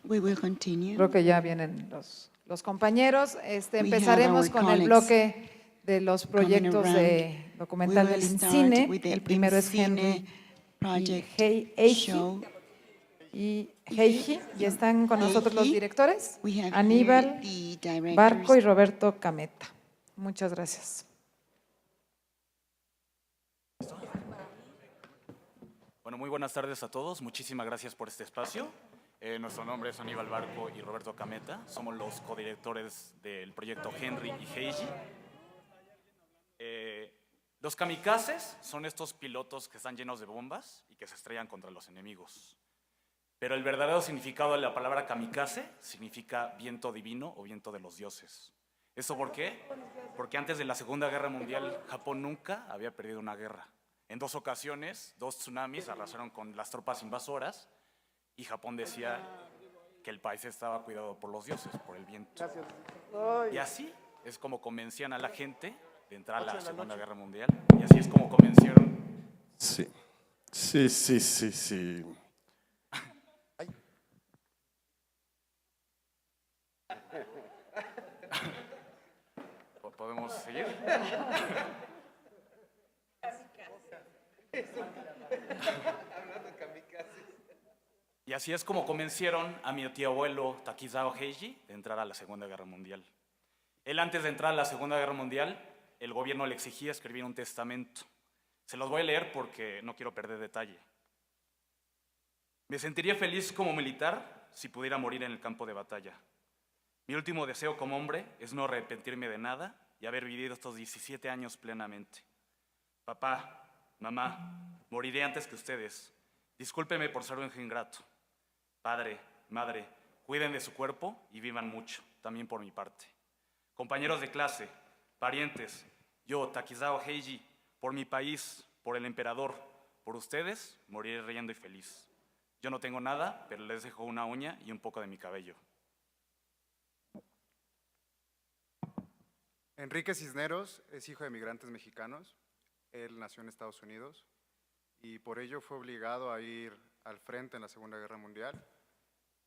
We will continue. Creo que ya vienen los compañeros. Empezaremos our con el colleagues bloque de los proyectos around. de documental We del will start INCINE. with the El primero es INCINE Henry project Eiji y Heiji. Y están con nosotros los Heiji. directores, We have here Aníbal the directors. Barco y Roberto Cameta. Muchas gracias. Bueno, muy buenas tardes a todos. Muchísimas gracias por este espacio. Nuestro nombre es Aníbal Barco y Roberto Cameta. Somos los codirectores del proyecto Henry y Heiji. Los kamikazes son estos pilotos que están llenos de bombas y que se estrellan contra los enemigos. Pero el verdadero significado de la palabra kamikaze significa viento divino o viento de los dioses. ¿Eso por qué? Porque antes de la Segunda Guerra Mundial, Japón nunca había perdido una guerra. En 2 ocasiones, 2 tsunamis arrasaron con las tropas invasoras y Japón decía que el país estaba cuidado por los dioses, por el viento. Y así es como convencían a la gente de entrar a la Segunda Guerra Mundial. Y así es como convencieron. Sí. ¿Podemos seguir? Y así es como convencieron a mi tío abuelo Takizawa Heiji de entrar a la Segunda Guerra Mundial. Él, antes de entrar a la Segunda Guerra Mundial, el gobierno le exigía escribir un testamento. Se los voy a leer porque no quiero perder detalle. Me sentiría feliz como militar si pudiera morir en el campo de batalla. Mi último deseo como hombre es no arrepentirme de nada y haber vivido estos 17 años plenamente. Papá, mamá, moriré antes que ustedes. Discúlpeme por ser un ingrato. Padre, madre, cuiden de su cuerpo y vivan mucho, también por mi parte. Compañeros de clase, parientes, yo, Takizawa Heiji, por mi país, por el emperador, por ustedes, moriré riendo y feliz. Yo no tengo nada, pero les dejo una uña y un poco de mi cabello. Enrique Cisneros es hijo de migrantes mexicanos. Él nació en Estados Unidos y por ello fue obligado a ir al frente en la Segunda Guerra Mundial.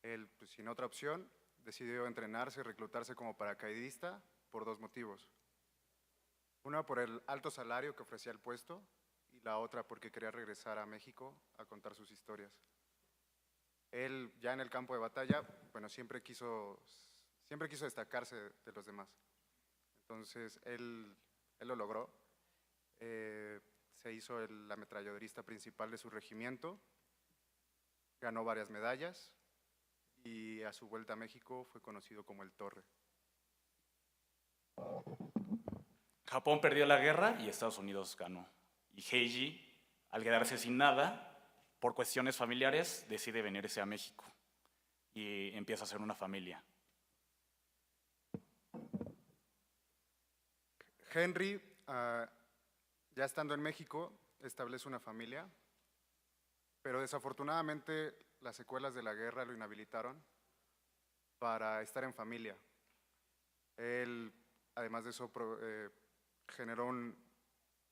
Él, pues, sin otra opción, decidió entrenarse y reclutarse como paracaidista por 2 motivos. Una, por el alto salario que ofrecía el puesto, y la otra porque quería regresar a México a contar sus historias. Él, ya en el campo de batalla, bueno, siempre quiso destacarse de los demás. Entonces, él lo logró. Se hizo el ametralladorista principal de su regimiento, ganó varias medallas y a su vuelta a México fue conocido como el Torre. Japón perdió la guerra y Estados Unidos ganó. Y Heiji, al quedarse sin nada, por cuestiones familiares, decide venirse a México y empieza a hacer una familia. Henry, ya estando en México, establece una familia, pero desafortunadamente las secuelas de la guerra lo inhabilitaron para estar en familia. Él, además de eso, generó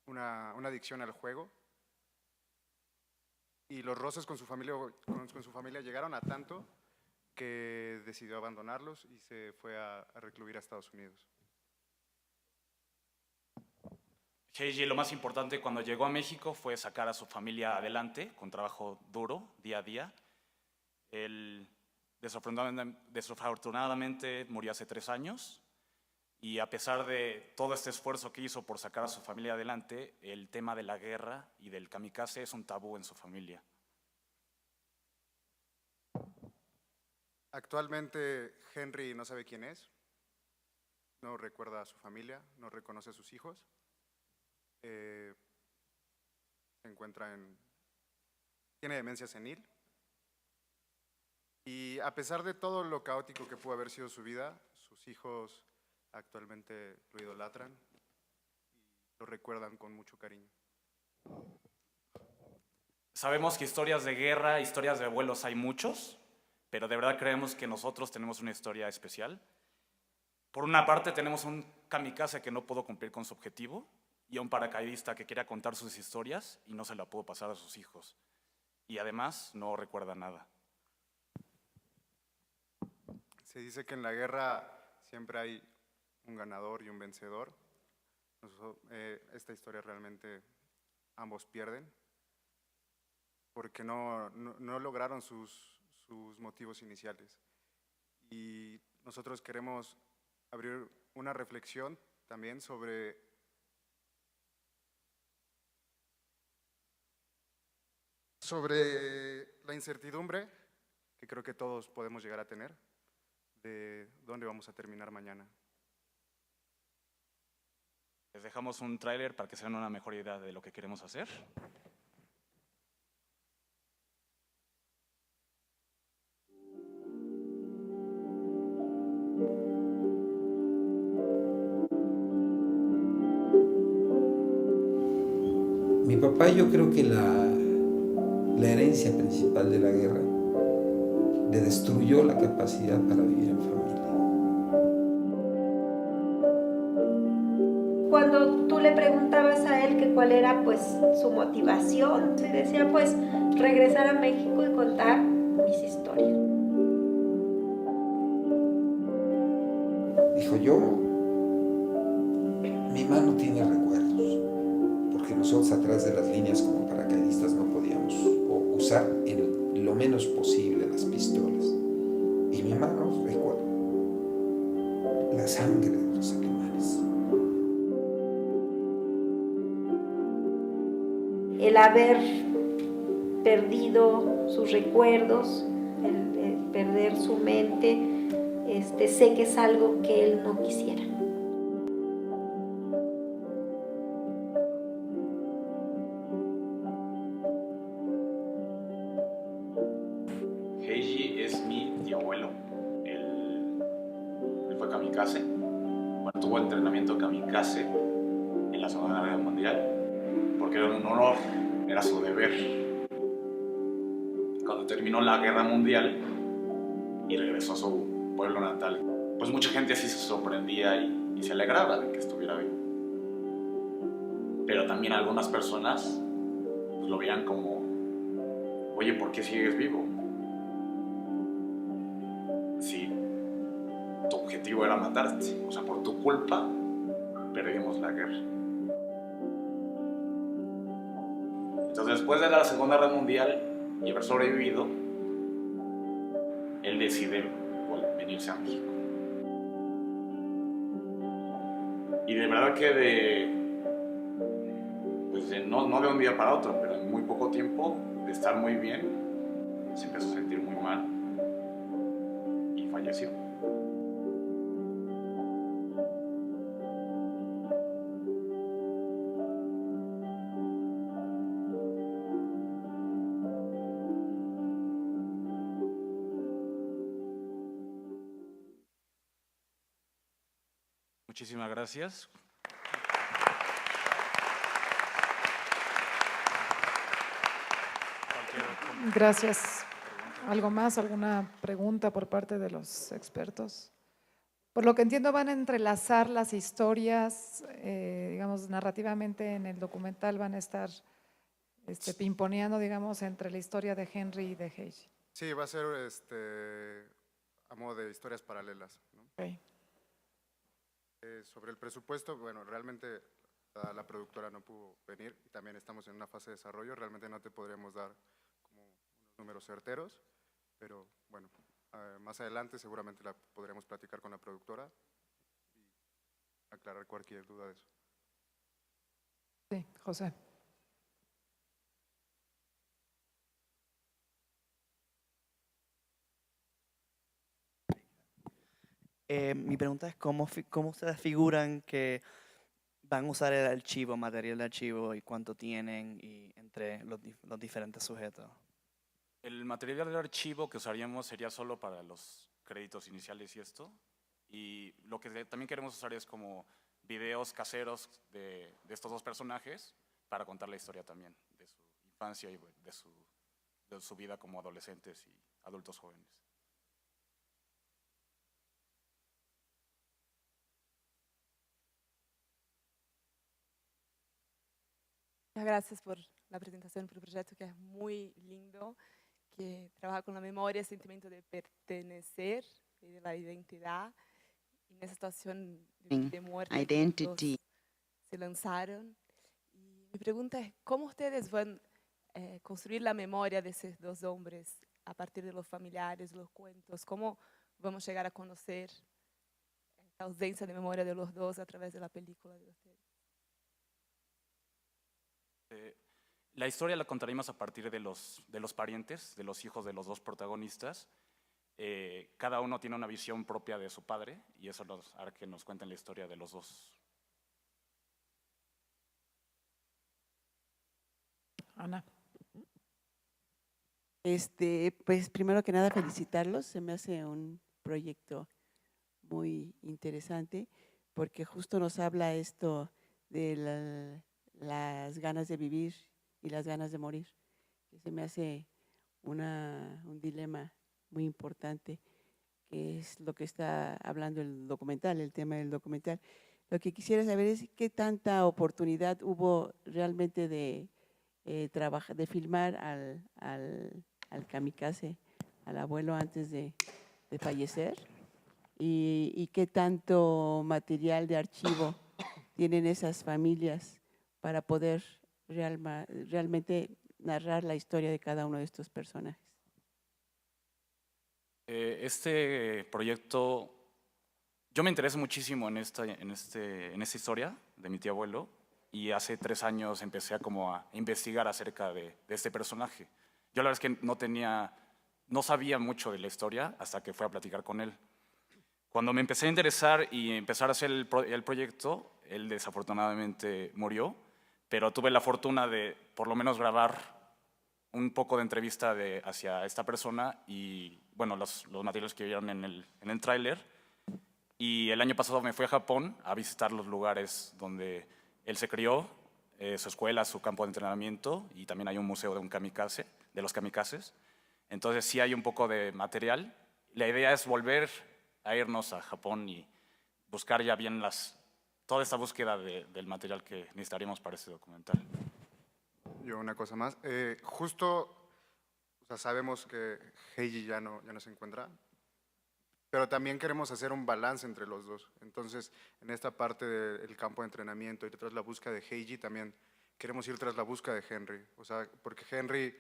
una adicción al juego y los roces con su familia llegaron a tanto que decidió abandonarlos y se fue a recluir a Estados Unidos. Heiji, lo más importante cuando llegó a México fue sacar a su familia adelante con trabajo duro, día a día. Él desafortunadamente murió hace 3 años y a pesar de todo este esfuerzo que hizo por sacar a su familia adelante, el tema de la guerra y del kamikaze es un tabú en su familia. Actualmente Henry no sabe quién es, no recuerda a su familia, no reconoce a sus hijos. Se encuentra tiene demencia senil y a pesar de todo lo caótico que pudo haber sido su vida, sus hijos actualmente lo idolatran y lo recuerdan con mucho cariño. Sabemos que historias de guerra, historias de abuelos hay muchos, pero de verdad creemos que nosotros tenemos una historia especial. Por una parte tenemos un kamikaze que no pudo cumplir con su objetivo, y a un paracaidista que quería contar sus historias y no se la pudo pasar a sus hijos. Y además no recuerda nada. Se dice que en la guerra siempre hay un ganador y un vencedor. Esta historia realmente ambos pierden porque no lograron sus motivos iniciales. Y nosotros queremos abrir una reflexión también sobre la incertidumbre que creo que todos podemos llegar a tener de dónde vamos a terminar mañana. Les dejamos un tráiler para que se den una mejor idea de lo que queremos hacer. Mi papá, yo creo que la herencia principal de la guerra le destruyó la capacidad para vivir en familia. Cuando tú le preguntabas a él que cuál era pues su motivación, se decía pues regresar a México y contar mis historias. Dijo yo, mi mano tiene recuerdos, porque nosotros atrás de las líneas como paracaidistas no podíamos usar en lo menos posible las pistolas. Y mi mano recuerda la sangre de los alemanes. El haber perdido sus recuerdos, el perder su mente, sé que es algo que él no quisiera. Heiji es mi tío abuelo. Él fue kamikaze. Bueno, tuvo entrenamiento kamikaze en la Segunda Guerra Mundial porque era un honor, era su deber. Cuando terminó la Guerra Mundial y regresó a su pueblo natal, pues mucha gente sí se sorprendía y se alegraba de que estuviera vivo. Pero también algunas personas pues, lo veían como, oye, ¿por qué sigues vivo? Si tu objetivo era matarte, o sea, por tu culpa perdimos la guerra. Entonces, después de la Segunda Guerra Mundial y haber sobrevivido, él decide venirse a México. Y de verdad que no de un día para otro, pero en muy poco tiempo, de estar muy bien, se empezó a sentir muy mal y falleció. Muchísimas gracias. Gracias. ¿Algo más? ¿Alguna pregunta por parte de los expertos? Por lo que entiendo, van a entrelazar las historias, digamos, narrativamente en el documental van a estar pimponeando, digamos, entre la historia de Henry y de Heiji. Sí, va a ser a modo de historias paralelas, ¿no? Okay. Sobre el presupuesto, bueno, realmente la productora no pudo venir y también estamos en una fase de desarrollo, realmente no te podríamos dar como unos números certeros, pero bueno, más adelante seguramente la podremos platicar con la productora y aclarar cualquier duda de eso. Sí, José. Mi pregunta es cómo ustedes figuran que van a usar el archivo, material de archivo y cuánto tienen y entre los diferentes sujetos. El material del archivo que usaríamos sería solo para los créditos iniciales y esto. Y lo que también queremos usar es como videos caseros de estos dos personajes para contar la historia también de su infancia y de su vida como adolescentes y adultos jóvenes. Muchas gracias por la presentación, por el proyecto que es muy lindo, que trabaja con la memoria, el sentimiento de pertenecer, y de la identidad. En esa situación Mm, de muerte, los dos identity. se lanzaron. Y mi pregunta es, ¿cómo ustedes van a construir la memoria de esos dos hombres a partir de los familiares, los cuentos? ¿Cómo vamos a llegar a conocer esta ausencia de memoria de los dos a través de la película de ustedes? La historia la contaremos a partir de los parientes, de los hijos de los dos protagonistas. Cada uno tiene una visión propia de su padre y eso nos hará que nos cuenten la historia de los dos. Ana. Pues primero que nada felicitarlos, se me hace un proyecto muy interesante porque justo nos habla esto de las ganas de vivir y las ganas de morir, que se me hace un dilema muy importante, que es lo que está hablando el documental, el tema del documental. Lo que quisiera saber es qué tanta oportunidad hubo realmente de trabajar, de filmar al kamikaze, al abuelo antes de fallecer, y qué tanto material de archivo tienen esas familias para poder realmente narrar la historia de cada uno de estos personajes. Este proyecto, yo me interesé muchísimo en esta historia de mi tío abuelo y hace 3 años empecé a investigar acerca de este personaje. Yo la verdad es que no sabía mucho de la historia hasta que fui a platicar con él. Cuando me empecé a interesar y empezar a hacer el proyecto, él desafortunadamente murió, pero tuve la fortuna de por lo menos grabar un poco de entrevista hacia esta persona y bueno, los materiales que vieron en el tráiler. Y el año pasado me fui a Japón a visitar los lugares donde él se crió, su escuela, su campo de entrenamiento, y también hay un museo de los kamikazes. Entonces sí hay un poco de material. La idea es volver a irnos a Japón y buscar ya bien toda esta búsqueda del material que necesitaríamos para este documental. Yo una cosa más. Justo, o sea, sabemos que Heiji ya no se encuentra, pero también queremos hacer un balance entre los dos. Entonces, en esta parte del campo de entrenamiento y tras la búsqueda de Heiji, también queremos ir tras la búsqueda de Henry. O sea, porque Henry,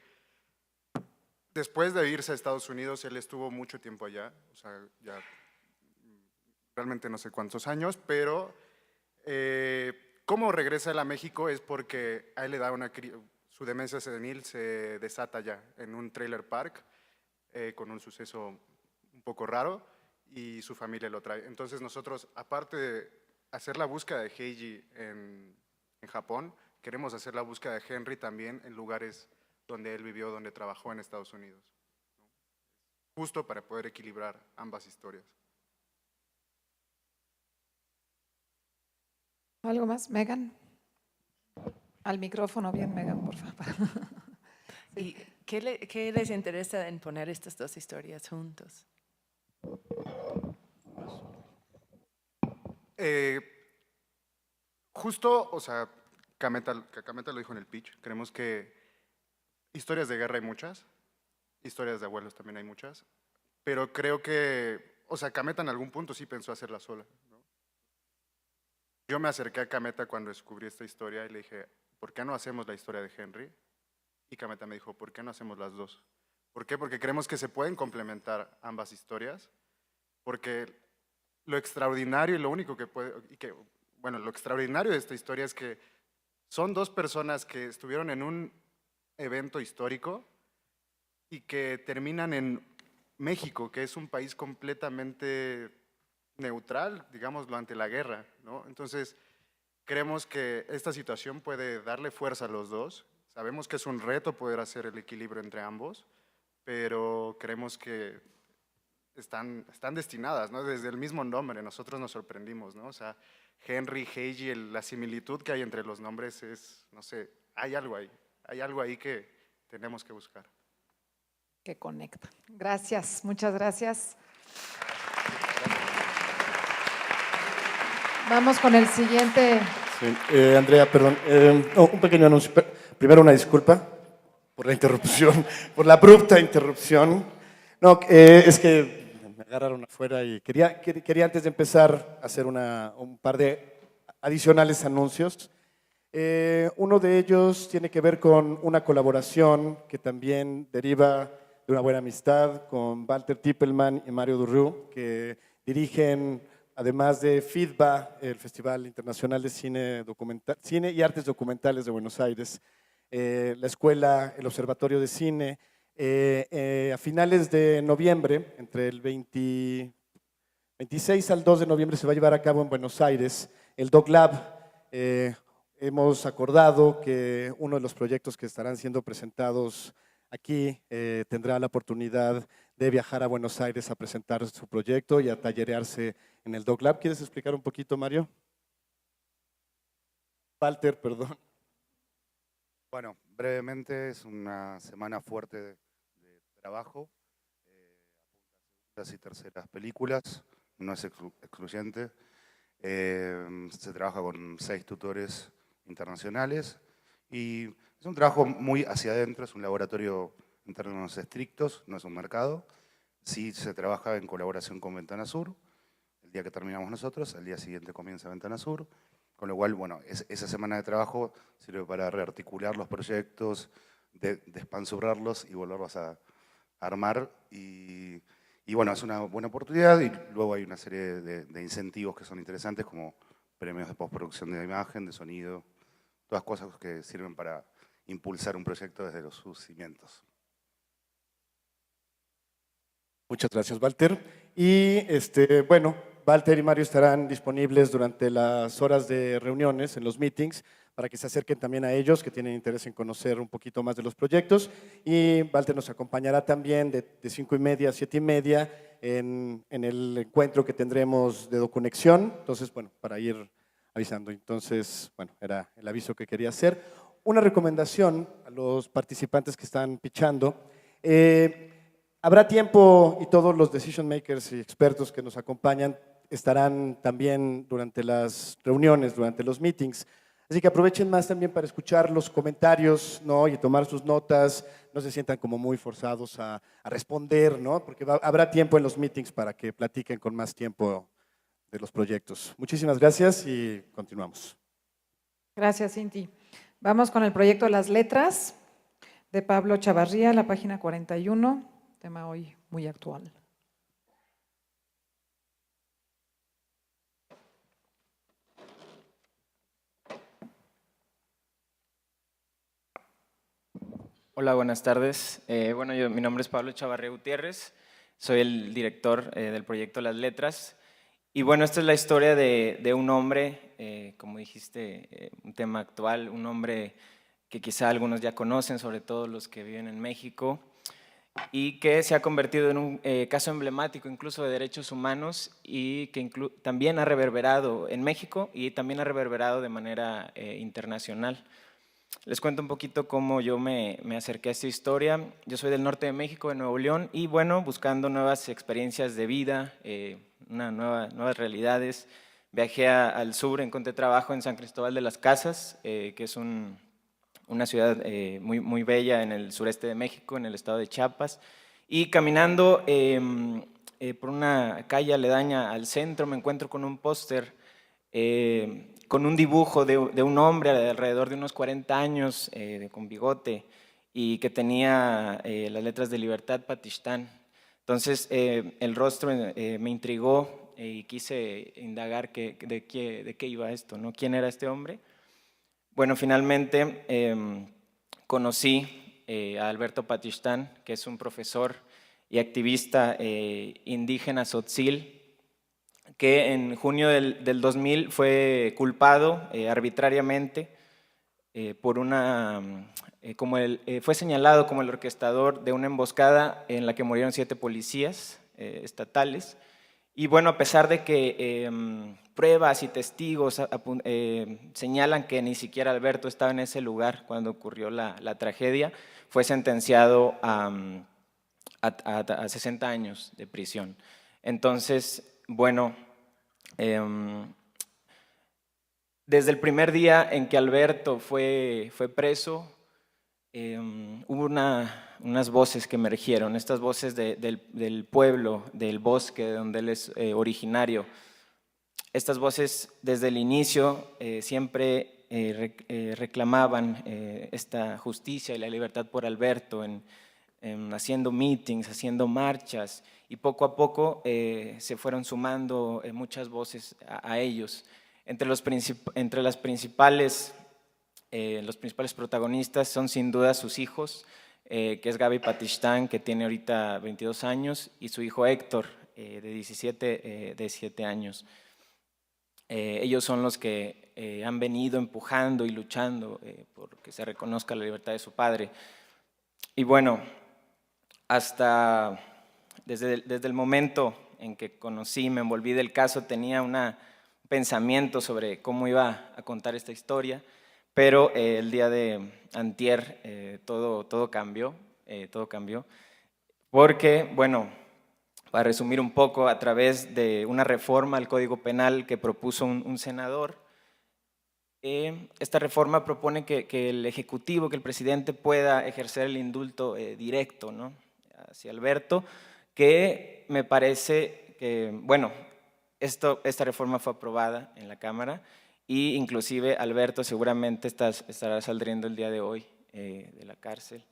después de irse a Estados Unidos, él estuvo mucho tiempo allá, o sea, ya realmente no sé cuántos años, pero cómo regresa él a México es porque a él le da su demencia senil se desata ya en un trailer park con un suceso un poco raro y su familia lo trae. Entonces nosotros, aparte de hacer la búsqueda de Heiji en Japón, queremos hacer la búsqueda de Henry también en lugares donde él vivió, donde trabajó en Estados Unidos, ¿no? Justo para poder equilibrar ambas historias. ¿Algo más? Megan. Al micrófono bien, Megan, por favor. ¿Y qué les interesa en poner estas dos historias juntos? Justo, o sea, Kameta lo dijo en el pitch, creemos que historias de guerra hay muchas, historias de abuelos también hay muchas, pero creo que, o sea, Kameta en algún punto sí pensó hacerla sola, ¿no? Yo me acerqué a Kameta cuando descubrí esta historia y le dije, ¿por qué no hacemos la historia de Henry? Y Kameta me dijo, ¿por qué no hacemos las dos? ¿Por qué? Porque creemos que se pueden complementar ambas historias, porque lo extraordinario y lo único que bueno, lo extraordinario de esta historia es que son dos personas que estuvieron en un evento histórico y que terminan en México, que es un país completamente neutral, digámoslo, ante la guerra, ¿no? Entonces, creemos que esta situación puede darle fuerza a los dos. Sabemos que es un reto poder hacer el equilibrio entre ambos, pero creemos que están destinadas, ¿no? Desde el mismo nombre, nosotros nos sorprendimos, ¿no? O sea, Henry, Heiji, la similitud que hay entre los nombres es, no sé, hay algo ahí que tenemos que buscar. Que conecta. Gracias, muchas gracias. Vamos con el siguiente. Sí, Andrea, perdón, un pequeño anuncio. Primero una disculpa por la interrupción, por la abrupta interrupción. No, es que me agarraron afuera y quería antes de empezar hacer un par de adicionales anuncios. Uno de ellos tiene que ver con una colaboración que también deriva de una buena amistad con Walter Tippelmann y Mario Durru, que dirigen, además de FIDBA, el Festival Internacional de Cine y Artes Documentales de Buenos Aires, la escuela, el Observatorio de Cine. A finales de noviembre, entre el 26 al 2 de noviembre, se va a llevar a cabo en Buenos Aires el Doc Lab. Hemos acordado que uno de los proyectos que estarán siendo presentados aquí tendrá la oportunidad de viajar a Buenos Aires a presentar su proyecto y a tallerearse en el Doc Lab. ¿Quieres explicar un poquito, Mario? Walter, perdón. Bueno, brevemente, es una semana fuerte de trabajo, segundas y terceras películas, no es excluyente. Se trabaja con 6 tutores internacionales y es un trabajo muy hacia adentro, es un laboratorio en términos estrictos, no es un mercado. Sí se trabaja en colaboración con Ventana Sur. El día que terminamos nosotros, el día siguiente comienza Ventana Sur. Con lo cual, bueno, esa semana de trabajo sirve para rearticular los proyectos, despanzurrarlos y volverlos a armar. Y bueno, es una buena oportunidad y luego hay una serie de incentivos que son interesantes, como premios de postproducción de imagen, de sonido, todas cosas que sirven para impulsar un proyecto desde sus cimientos. Muchas gracias, Walter. Y bueno, Walter y Mario estarán disponibles durante las horas de reuniones, en los meetings, para que se acerquen también a ellos que tienen interés en conocer un poquito más de los proyectos. Y Walter nos acompañará también de 5:30 a 7:30 en el encuentro que tendremos de Doconexión. Entonces, bueno, para ir avisando. Entonces, bueno, era el aviso que quería hacer. Una recomendación a los participantes que están pitchando. Habrá tiempo y todos los decision makers y expertos que nos acompañan estarán también durante las reuniones, durante los meetings. Así que aprovechen más también para escuchar los comentarios, ¿no? Y tomar sus notas, no se sientan como muy forzados a responder, ¿no? Porque habrá tiempo en los meetings para que platiquen con más tiempo de los proyectos. Muchísimas gracias y continuamos. Gracias, Cinti. Vamos con el proyecto Las Letras de Pablo Chavarría, la página 41, tema hoy muy actual. Hola, buenas tardes. Mi nombre es Pablo Chavarría Gutiérrez, soy el director del proyecto Las Letras. Y bueno, esta es la historia de un hombre, como dijiste, un tema actual, un hombre que quizá algunos ya conocen, sobre todo los que viven en México, y que se ha convertido en un caso emblemático incluso de derechos humanos y que también ha reverberado en México y también ha reverberado de manera internacional. Les cuento un poquito cómo yo me acerqué a esta historia. Yo soy del norte de México, de Nuevo León, y bueno, buscando nuevas experiencias de vida, nuevas realidades, viajé al sur, encontré trabajo en San Cristóbal de las Casas, que es una ciudad muy bella en el sureste de México, en el estado de Chiapas, y caminando por una calle aledaña al centro me encuentro con un póster con un dibujo de un hombre de alrededor de unos 40 años, con bigote, y que tenía las letras de Libertad Patistán. Entonces el rostro me intrigó y quise indagar de qué iba esto, ¿no? ¿Quién era este hombre? Bueno, finalmente conocí a Alberto Patistán, que es un profesor y activista indígena tzotzil, que en junio del 2000 fue culpado arbitrariamente por fue señalado como el orquestador de una emboscada en la que murieron 7 policías estatales. Y bueno, a pesar de que pruebas y testigos señalan que ni siquiera Alberto estaba en ese lugar cuando ocurrió la tragedia, fue sentenciado a 60 años de prisión. Entonces, bueno, desde el primer día en que Alberto fue preso, hubo unas voces que emergieron, estas voces del pueblo, del bosque, de donde él es originario. Estas voces desde el inicio siempre reclamaban esta justicia y la libertad por Alberto, haciendo meetings, haciendo marchas, y poco a poco se fueron sumando muchas voces a ellos. Entre los principales protagonistas son sin duda sus hijos, que es Gaby Patistán, que tiene ahorita 22 años, y su hijo Héctor, de 17 años. Ellos son los que han venido empujando y luchando por que se reconozca la libertad de su padre. Y bueno, hasta desde el momento en que conocí, me envolví del caso, tenía un pensamiento sobre cómo iba a contar esta historia, pero el día de antier todo cambió, porque, bueno, para resumir un poco, a través de una reforma al Código Penal que propuso un senador, esta reforma propone que el Ejecutivo, que el presidente pueda ejercer el indulto directo, ¿no?, hacia Alberto, que me parece que, bueno, esta reforma fue aprobada en la Cámara y inclusive Alberto seguramente estará saliendo el día de hoy de la cárcel,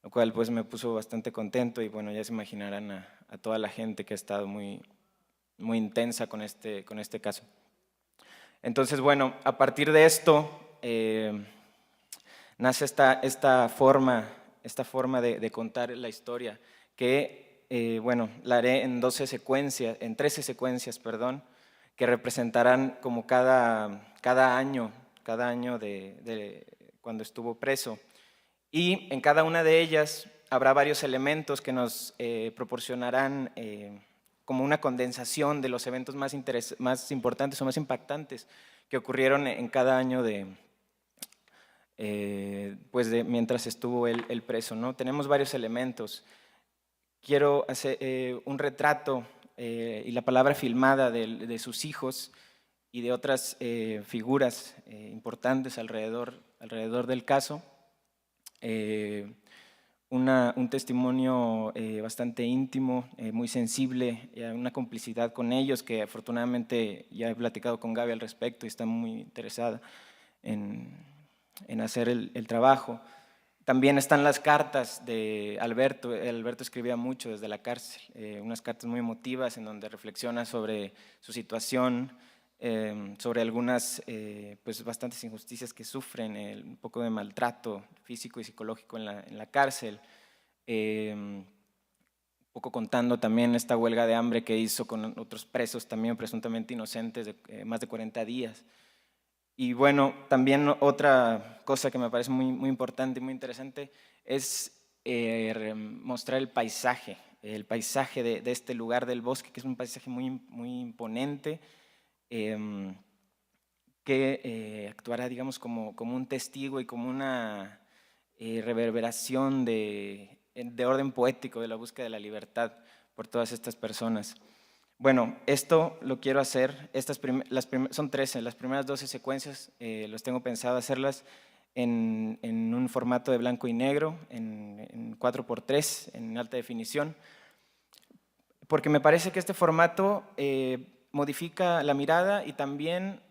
lo cual pues me puso bastante contento y bueno, ya se imaginarán a toda la gente que ha estado muy intensa con este caso. Entonces, bueno, a partir de esto nace esta forma de contar la historia que, bueno, la haré en 13 secuencias, perdón, que representarán como cada año de cuando estuvo preso. Y en cada una de ellas habrá varios elementos que nos proporcionarán como una condensación de los eventos más importantes o más impactantes que ocurrieron en cada año mientras estuvo él preso, ¿no? Tenemos varios elementos. Quiero hacer un retrato y la palabra filmada de sus hijos y de otras figuras importantes alrededor del caso. Un testimonio bastante íntimo, muy sensible, una complicidad con ellos que afortunadamente ya he platicado con Gaby al respecto y está muy interesada en hacer el trabajo. También están las cartas de Alberto. Alberto escribía mucho desde la cárcel, unas cartas muy emotivas en donde reflexiona sobre su situación, sobre algunas pues bastantes injusticias que sufren, un poco de maltrato físico y psicológico en la cárcel, un poco contando también esta huelga de hambre que hizo con otros presos también presuntamente inocentes de más de 40 días. Y bueno, también otra cosa que me parece muy importante y muy interesante es mostrar el paisaje de este lugar del bosque, que es un paisaje muy imponente, que actuará, digamos, como un testigo y como una reverberación de orden poético de la búsqueda de la libertad por todas estas personas. Bueno, esto lo quiero hacer, son 13, las primeras 12 secuencias los tengo pensado hacerlas en un formato de blanco y negro, en 4x3, en alta definición, porque me parece que este formato modifica la mirada y también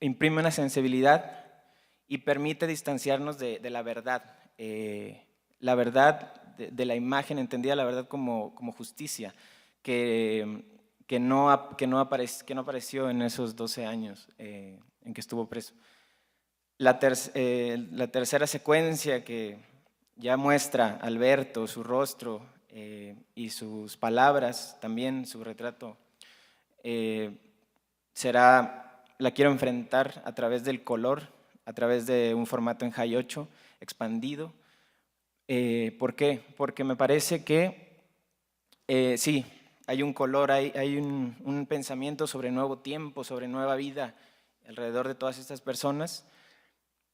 imprime una sensibilidad y permite distanciarnos de la verdad de la imagen, entendida la verdad como justicia, que no apareció en esos 12 años en que estuvo preso. La tercera secuencia, que ya muestra a Alberto, su rostro y sus palabras, también su retrato, la quiero enfrentar a través del color, a través de un formato en High 8 expandido. ¿Por qué? Porque me parece que sí, hay un color, hay un pensamiento sobre nuevo tiempo, sobre nueva vida alrededor de todas estas personas,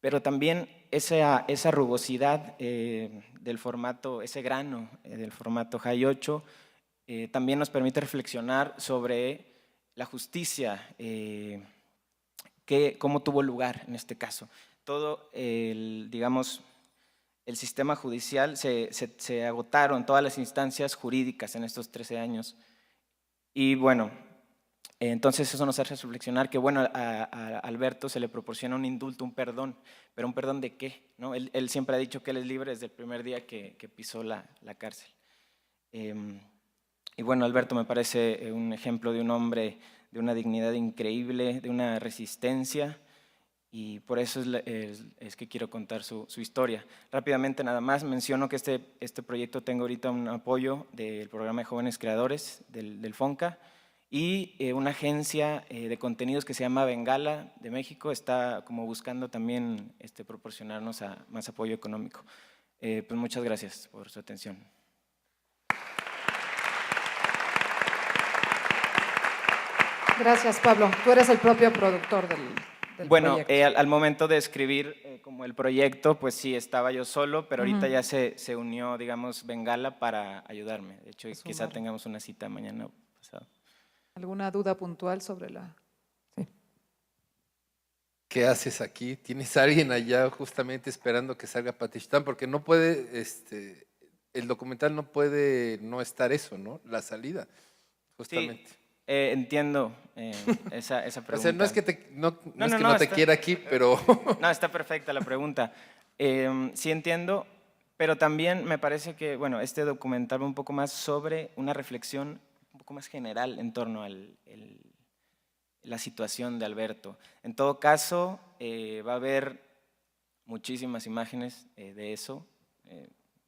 pero también esa rugosidad del formato, ese grano del formato High 8 también nos permite reflexionar sobre la justicia, cómo tuvo lugar en este caso. todo digamos, el sistema judicial, se agotaron todas las instancias jurídicas en estos 13 años. Y bueno, entonces eso nos hace reflexionar que, bueno, a Alberto se le proporciona un indulto, un perdón, pero ¿un perdón de qué? ¿No? Él siempre ha dicho que él es libre desde el primer día que pisó la cárcel. Y bueno, Alberto me parece un ejemplo de un hombre de una dignidad increíble, de una resistencia, y por eso es que quiero contar su historia. Rápidamente nada más menciono que este proyecto tengo ahorita un apoyo del programa de jóvenes creadores del FONCA, y una agencia de contenidos que se llama Bengala de México está como buscando también proporcionarnos más apoyo económico. Pues muchas gracias por su atención. Gracias, Pablo. Tú eres el propio productor del Bueno, proyecto. al momento de escribir como el proyecto, pues sí, estaba yo solo, pero ahorita ya se unió, digamos, Bengala para ayudarme. De hecho, quizá sumarle. tengamos una cita mañana pasado. ¿Alguna duda puntual sobre la...? ¿Qué haces aquí? ¿Tienes a alguien allá justamente esperando que salga Patistán? Porque no puede, el documental no puede no estar eso, ¿no? La salida, justamente. Sí, entiendo esa pregunta. O sea, no es que no te está- quiera aquí, pero... No, está perfecta la pregunta. Sí entiendo, pero también me parece que, bueno, este documental va un poco más sobre una reflexión un poco más general en torno a la situación de Alberto. En todo caso, va a haber muchísimas imágenes de eso,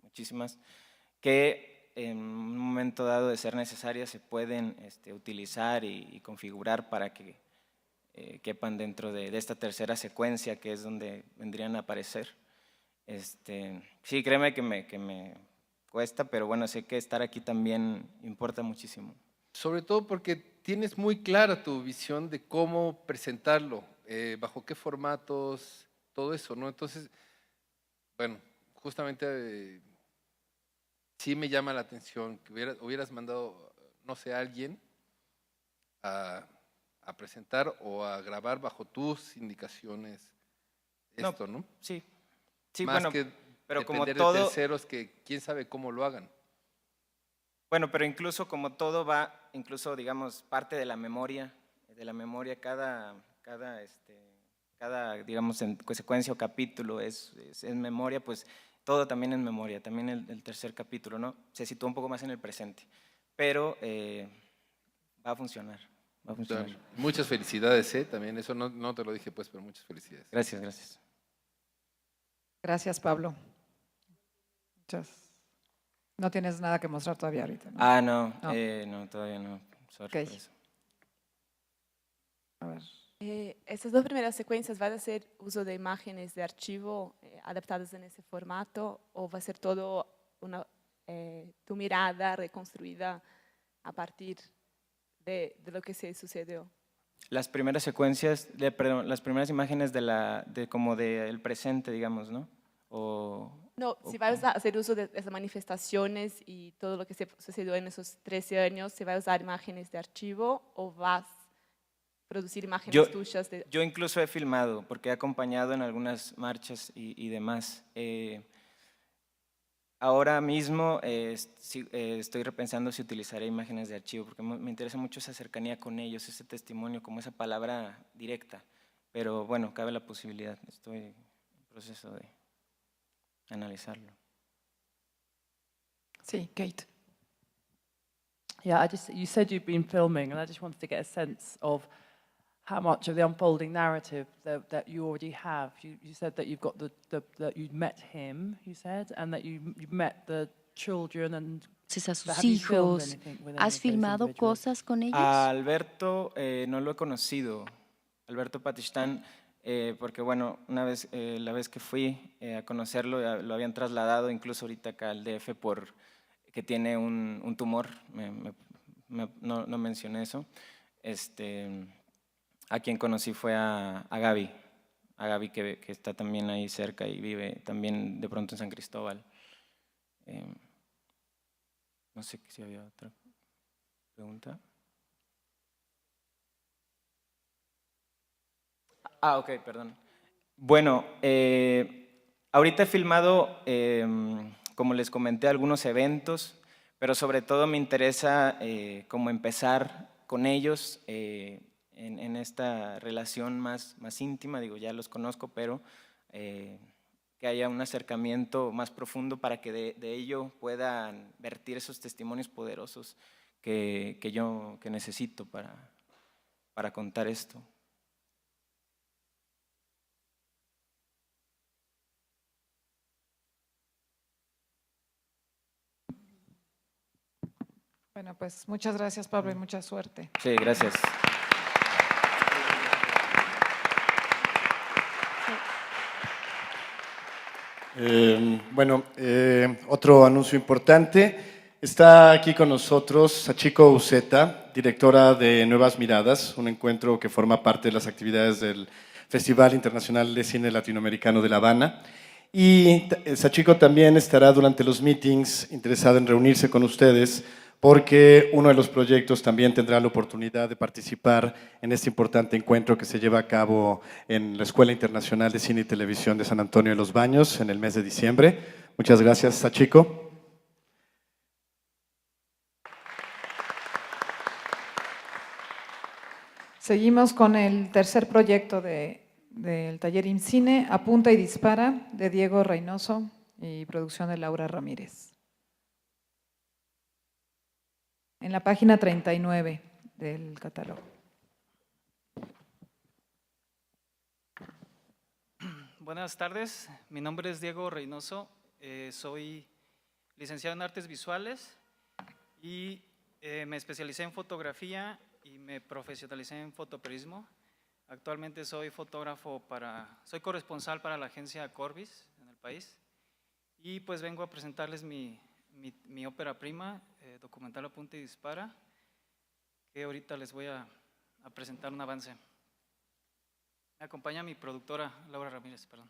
muchísimas, que en un momento dado de ser necesarias se pueden utilizar y configurar para que quepan dentro de esta tercera secuencia, que es donde vendrían a aparecer. Sí, créeme que me cuesta, pero bueno, sé que estar aquí también importa muchísimo. Sobre todo porque tienes muy clara tu visión de cómo presentarlo, bajo qué formatos, todo eso, ¿no? Entonces, bueno, justamente sí me llama la atención que hubieras mandado, no sé, a alguien a presentar o a grabar bajo tus indicaciones esto, ¿no? Sí, sí, Más bueno, que pero como depender todo... de terceros que quién sabe cómo lo hagan. Bueno, pero incluso como todo va, incluso digamos, parte de la memoria cada digamos, secuencia o capítulo es en memoria, pues todo también en memoria, también el tercer capítulo, ¿no? Se sitúa un poco más en el presente, pero va a funcionar, va a funcionar. Claro. Muchas felicidades, también eso no te lo dije pues, pero muchas felicidades. Gracias, gracias. Gracias, Pablo. No tienes nada que mostrar todavía ahorita, ¿no? Ah, no, No. no, todavía no. Sorry Ok. por eso. A ver. Estas dos primeras secuencias, ¿van a hacer uso de imágenes de archivo adaptadas en ese formato o va a ser todo tu mirada reconstruida a partir de lo que se sucedió? Las primeras secuencias, perdón, las primeras imágenes como del presente, digamos, ¿no? No, si vas a hacer uso de esas manifestaciones y todo lo que se sucedió en esos 13 años, ¿se va a usar imágenes de archivo o vas a producir imágenes tuyas? Yo incluso he filmado, porque he acompañado en algunas marchas y demás. Ahora mismo estoy repensando si utilizaré imágenes de archivo, porque me interesa mucho esa cercanía con ellos, ese testimonio, como esa palabra directa. Pero bueno, cabe la posibilidad, estoy en proceso de analizarlo. Sí, Kate. Yeah, you said you've been filming, and I just wanted to get a sense of how much of the unfolding narrative that you already have. You said that you've got that you'd met him, you said, and that you've met the children and A sus have you filmed hijos. anything with any ¿Has of those filmado individuals? cosas con ellos? A Alberto no lo he conocido, Alberto Patistán, porque bueno, la vez que fui a conocerlo lo habían trasladado incluso ahorita acá al DF que tiene un tumor, no mencioné eso. A quien conocí fue a Gaby que está también ahí cerca y vive también de pronto en San Cristóbal. No sé si había otra pregunta. Ah, ok, perdón. Bueno, ahorita he filmado, como les comenté, algunos eventos, pero sobre todo me interesa como empezar con ellos en esta relación más íntima. Digo, ya los conozco, pero que haya un acercamiento más profundo para que de ello puedan vertir esos testimonios poderosos que necesito para contar esto. Bueno, pues muchas gracias, Pablo, y mucha suerte. Sí, gracias. Otro anuncio importante. Está aquí con nosotros Sachiko Uceta, directora de Nuevas Miradas, un encuentro que forma parte de las actividades del Festival Internacional de Cine Latinoamericano de La Habana. Y Sachiko también estará durante los meetings interesada en reunirse con ustedes porque uno de los proyectos también tendrá la oportunidad de participar en este importante encuentro que se lleva a cabo en la Escuela Internacional de Cine y Televisión de San Antonio de los Baños en el mes de diciembre. Muchas gracias, Sachiko. Seguimos con el tercer proyecto del taller IMCINE, Apunta y Dispara, de Diego Reynoso y producción de Laura Ramírez. En la página 39 del catálogo. Buenas tardes, mi nombre es Diego Reynoso, soy licenciado en Artes Visuales y me especialicé en fotografía y me profesionalicé en fotoperiodismo. Actualmente soy soy corresponsal para la agencia Corbis en el país y pues vengo a presentarles mi ópera prima, documental Apunta y Dispara, que ahorita les voy a presentar un avance. Me acompaña mi productora Laura Ramírez, perdón.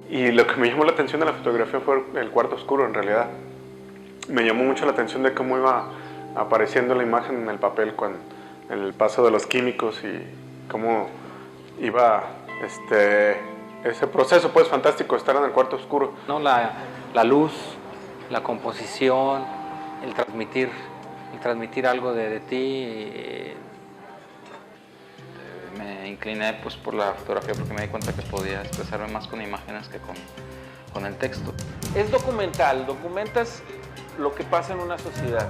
Y lo que me llamó la atención de la fotografía fue el cuarto oscuro, en realidad. Me llamó mucho la atención de cómo iba apareciendo la imagen en el papel en el paso de los químicos y cómo iba ese proceso pues fantástico de estar en el cuarto oscuro. ¿No? La luz, la composición, el transmitir algo de ti. Me incliné pues por la fotografía porque me di cuenta que podía expresarme más con imágenes que con el texto. Es documental, documentas lo que pasa en una sociedad.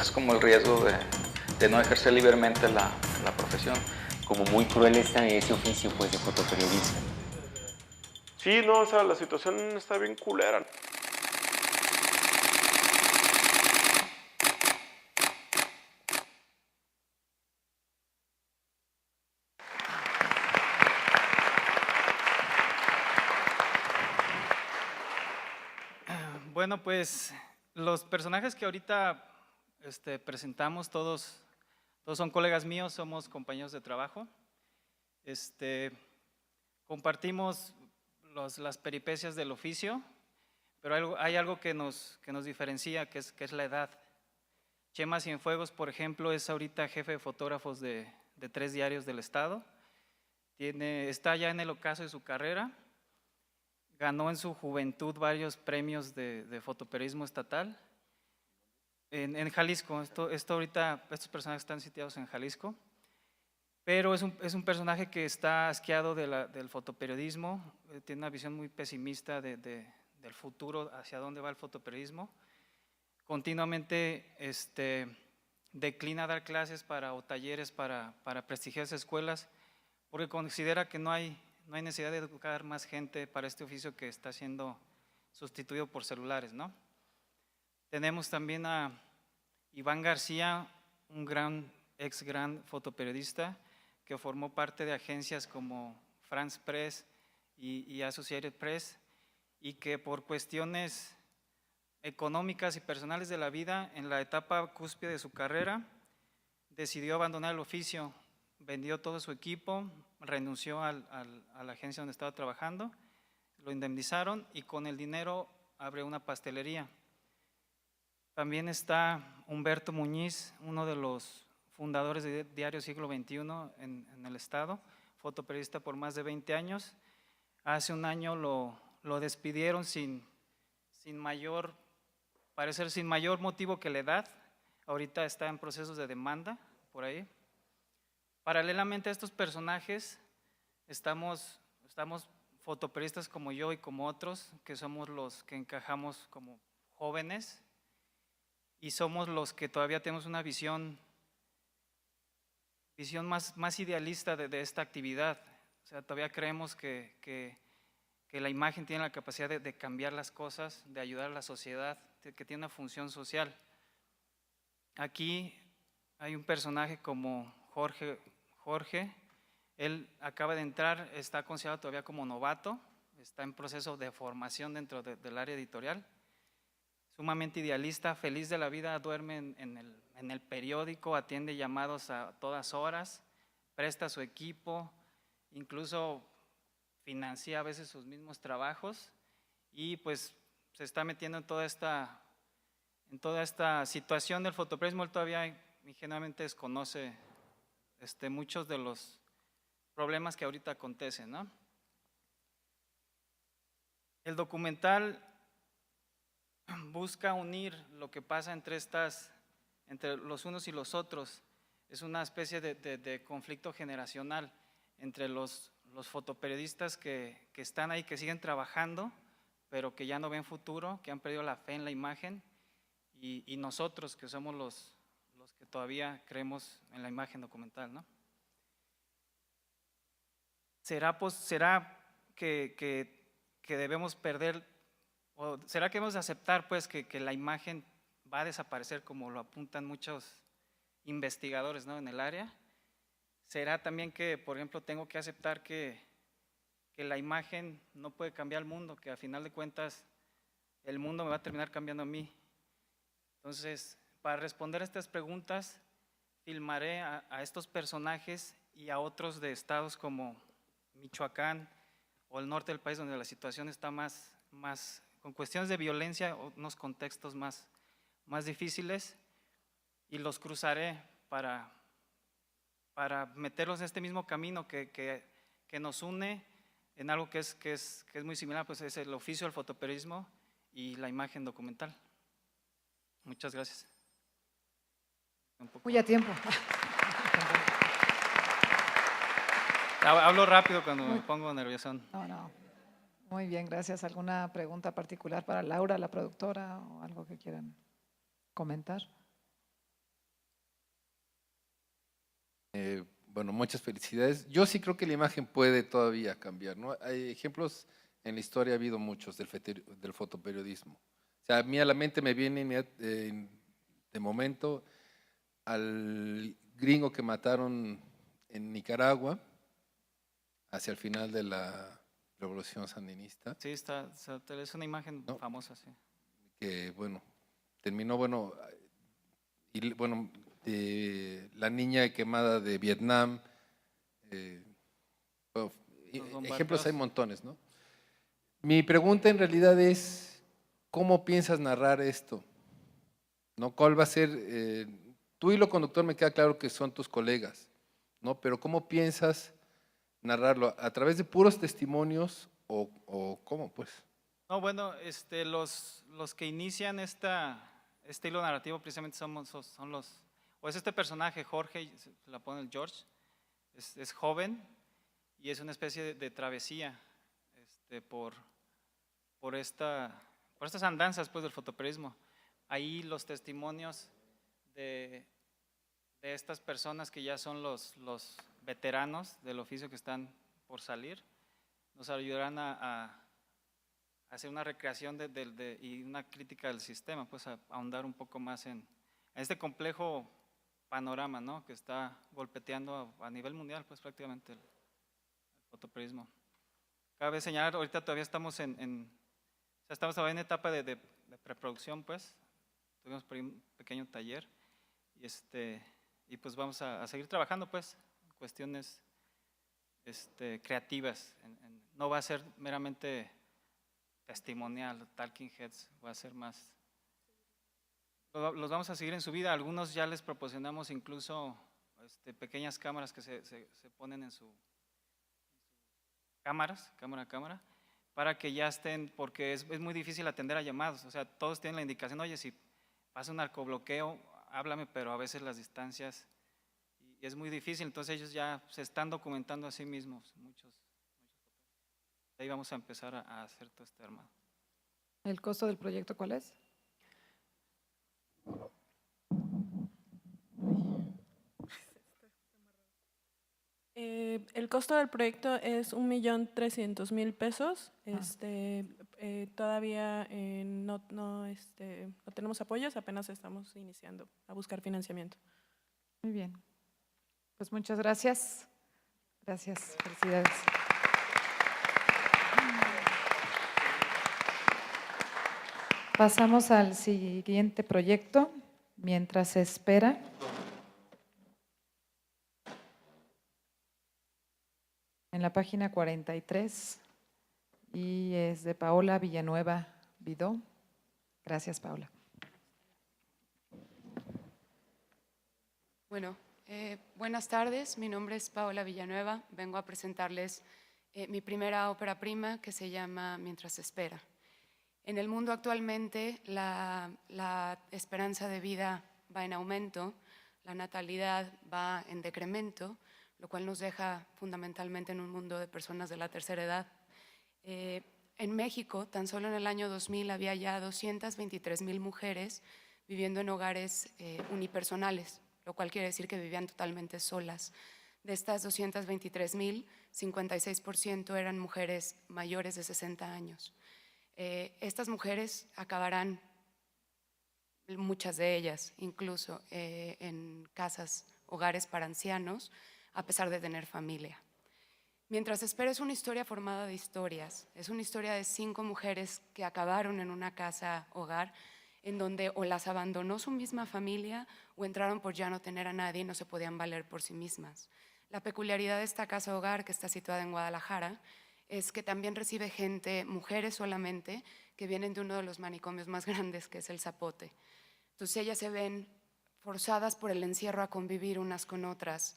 Es como el riesgo de no ejercer libremente la profesión. Como muy cruel ese oficio pues de fotoperiodista. Sí, no, o sea, la situación está bien culera. Bueno, pues los personajes que ahorita presentamos, todos son colegas míos, somos compañeros de trabajo. compartimos las peripecias del oficio, pero hay algo que nos diferencia, que es la edad. Chema Cienfuegos, por ejemplo, es ahorita jefe de fotógrafos de 3 diarios del estado. Está ya en el ocaso de su carrera. Ganó en su juventud varios premios de fotoperiodismo estatal. En Jalisco, estos personajes están sitiados en Jalisco. Pero es un personaje que está asqueado del fotoperiodismo, tiene una visión muy pesimista del futuro, hacia dónde va el fotoperiodismo. Continuamente declina dar clases o talleres para prestigiar esas escuelas, porque considera que no hay necesidad de educar más gente para este oficio que está siendo sustituido por celulares, ¿no? Tenemos también a Iván García, un ex gran fotoperiodista, que formó parte de agencias como France Press y Associated Press, y que por cuestiones económicas y personales de la vida, en la etapa cúspide de su carrera, decidió abandonar el oficio, vendió todo su equipo, renunció a la agencia donde estaba trabajando, lo indemnizaron y con el dinero abrió una pastelería. También está Humberto Muñiz, uno de los fundadores de Diario Siglo XXI en el estado, fotoperiodista por más de 20 años. Hace un año lo despidieron sin mayor motivo que la edad. Ahorita está en procesos de demanda por ahí. Paralelamente a estos personajes estamos fotoperiodistas como yo y como otros, que somos los que encajamos como jóvenes y somos los que todavía tenemos una visión más idealista de esta actividad. O sea, todavía creemos que la imagen tiene la capacidad de cambiar las cosas, de ayudar a la sociedad, que tiene una función social. Aquí hay un personaje como Jorge, él acaba de entrar, está considerado todavía como novato, está en proceso de formación dentro del área editorial, sumamente idealista, feliz de la vida, duerme en el periódico, atiende llamados a todas horas, presta su equipo, incluso financia a veces sus mismos trabajos y pues se está metiendo en toda esta situación del fotoperiodismo. Él todavía ingenuamente desconoce muchos de los problemas que ahorita acontecen, ¿no? El documental busca unir lo que pasa entre los unos y los otros. Es una especie de conflicto generacional entre los fotoperiodistas que están ahí, que siguen trabajando, pero que ya no ven futuro, que han perdido la fe en la imagen, y nosotros que somos los que todavía creemos en la imagen documental, ¿no? ¿Será que debemos perder, o será que debemos aceptar pues que la imagen va a desaparecer como lo apuntan muchos investigadores, ¿no?, en el área? ¿Será también que, por ejemplo, tengo que aceptar que la imagen no puede cambiar el mundo, que a final de cuentas el mundo me va a terminar cambiando a mí? Entonces, para responder a estas preguntas, filmaré a estos personajes y a otros de estados como Michoacán o el norte del país, donde la situación está más con cuestiones de violencia, unos contextos más difíciles, y los cruzaré para meterlos en este mismo camino que nos une en algo que es muy similar, pues es el oficio del fotoperiodismo y la imagen documental. Muchas gracias. Muy a tiempo. Hablo rápido cuando me pongo nervioso. No. Muy bien, gracias. ¿Alguna pregunta particular para Laura, la productora, o algo que quieran comentar? Bueno, muchas felicidades. Yo sí creo que la imagen puede todavía cambiar, ¿no? Hay ejemplos en la historia, ha habido muchos del fotoperiodismo. O sea, a mí a la mente me viene de momento al gringo que mataron en Nicaragua hacia el final de la Revolución Sandinista. Sí, es una imagen famosa, sí. Que, bueno, terminó, la niña quemada de Vietnam, ejemplos hay montones, ¿no? Mi pregunta en realidad es, ¿cómo piensas narrar esto? ¿No? ¿Cuál va a ser? Tú y lo conductor me queda claro que son tus colegas, ¿no? Pero ¿cómo piensas narrarlo? ¿A través de puros testimonios o cómo, pues? No, bueno, los que inician este hilo narrativo precisamente son los, o es este personaje, Jorge, se la pone el George, es joven y es una especie de travesía por estas andanzas pues, del fotoperiodismo. Ahí los testimonios de estas personas que ya son los veteranos del oficio que están por salir, nos ayudarán a hacer una recreación y una crítica del sistema, pues a ahondar un poco más en este complejo panorama, ¿no? Que está golpeteando a nivel mundial, pues prácticamente el fotoperiodismo. Cabe señalar, ahorita todavía estamos estamos todavía en etapa de preproducción, pues. Tuvimos por ahí un pequeño taller y pues vamos a seguir trabajando, pues, en cuestiones creativas. No va a ser meramente testimonial, talking heads, va a ser más. Los vamos a seguir en su vida. Algunos ya les proporcionamos incluso pequeñas cámaras que se ponen en su cámara a cámara, para que ya estén, porque es muy difícil atender a llamados. O sea, todos tienen la indicación, oye, si pasa un narcobloqueo, háblame, pero a veces las distancias, y es muy difícil, entonces ellos ya se están documentando a sí mismos, muchos. Ahí vamos a empezar a hacer todo este armado. ¿El costo del proyecto cuál es? El costo del proyecto es 1.300.000 pesos. Todavía no tenemos apoyos, apenas estamos iniciando a buscar financiamiento. Muy bien. Pues muchas gracias. Gracias. Felicidades. Pasamos al siguiente proyecto, mientras se espera. En la página 43, y es de Paola Villanueva Vidó. Gracias, Paola. Bueno, buenas tardes, mi nombre es Paola Villanueva, vengo a presentarles mi primera ópera prima que se llama Mientras se espera. En el mundo actualmente la esperanza de vida va en aumento, la natalidad va en decremento, lo cual nos deja fundamentalmente en un mundo de personas de la tercera edad. En México, tan solo en el año 2000 había ya 223,000 mujeres viviendo en hogares unipersonales, lo cual quiere decir que vivían totalmente solas. De estas 223,000, 56% eran mujeres mayores de 60 años. Estas mujeres acabarán, muchas de ellas, incluso en casas, hogares para ancianos, a pesar de tener familia. Mientras espera es una historia formada de historias, es una historia de 5 mujeres que acabaron en una casa hogar en donde o las abandonó su misma familia o entraron por ya no tener a nadie y no se podían valer por sí mismas. La peculiaridad de esta casa hogar, que está situada en Guadalajara, es que también recibe gente, mujeres solamente, que vienen de uno de los manicomios más grandes, que es el Zapote. Entonces ellas se ven forzadas por el encierro a convivir unas con otras,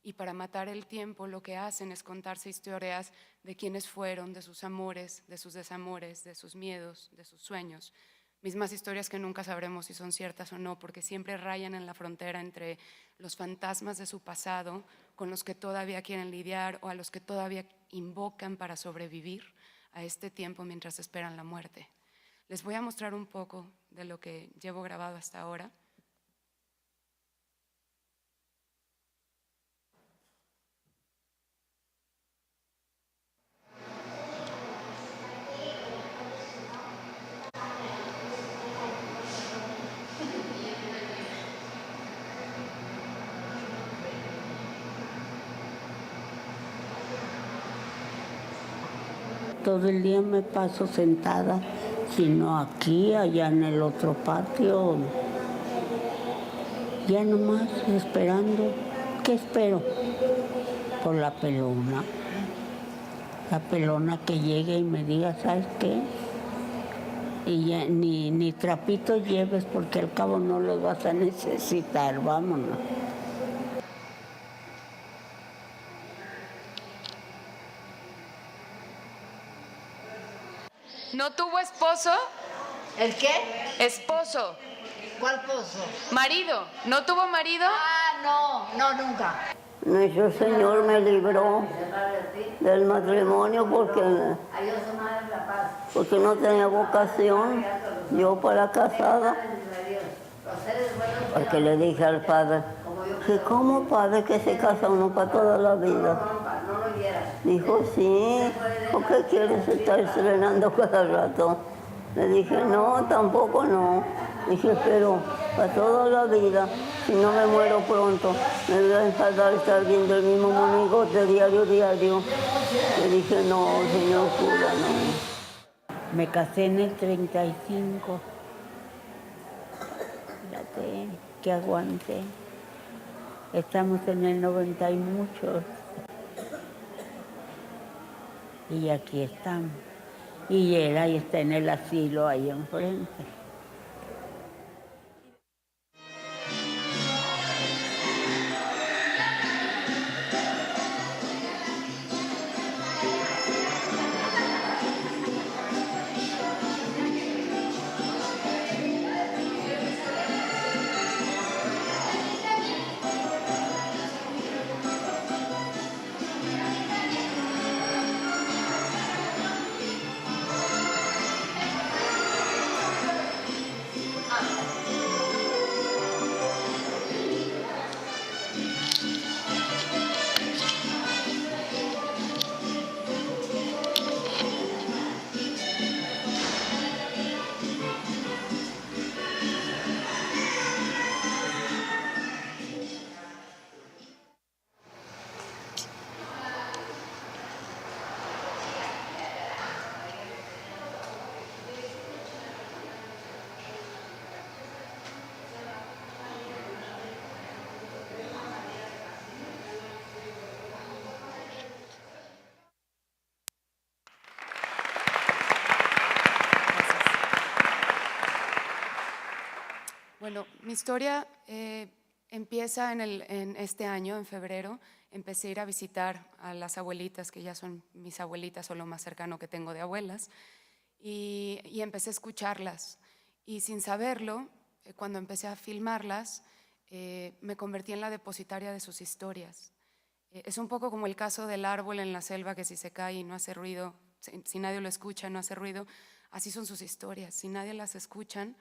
y para matar el tiempo lo que hacen es contarse historias de quiénes fueron, de sus amores, de sus desamores, de sus miedos, de sus sueños. Mismas historias que nunca sabremos si son ciertas o no, porque siempre rayan en la frontera entre los fantasmas de su pasado con los que todavía quieren lidiar o a los que todavía invocan para sobrevivir a este tiempo mientras esperan la muerte. Les voy a mostrar un poco de lo que llevo grabado hasta ahora. Todo el día me paso sentada, sino aquí, allá en el otro patio, ya nomás esperando. ¿Qué espero? Por la pelona. la pelona que llegue y me diga, ¿sabes qué? Y ya, ni trapitos lleves porque al cabo no los vas a necesitar, vámonos. ¿No tuvo esposo? ¿El qué? Esposo. ¿Cuál esposo? Marido. ¿No tuvo marido? No, nunca. Nuestro Señor me libró del matrimonio porque no tenía vocación yo para casada. Porque le dije al padre, que ¿cómo padre que se casa uno para toda la vida? Dijo, sí, ¿por qué quieres estar estrenando cada rato? Le dije, no, tampoco no. Dije, pero para toda la vida, si no me muero pronto, me voy a enfadar estar viendo el mismo monigote diario. Le dije, no, señor cura, no. Me casé en el 35. Fíjate, que aguante. Estamos en el 90 y muchos. Y aquí estamos. Y él ahí está en el asilo, ahí enfrente. Bueno, mi historia empieza en este año, en febrero. Empecé a ir a visitar a las abuelitas, que ya son mis abuelitas o lo más cercano que tengo de abuelas, y empecé a escucharlas. Y sin saberlo, cuando empecé a filmarlas, me convertí en la depositaria de sus historias. Es un poco como el caso del árbol en la selva que si se cae y no hace ruido, si nadie lo escucha, no hace ruido. Así son sus historias. Si nadie las escuchan,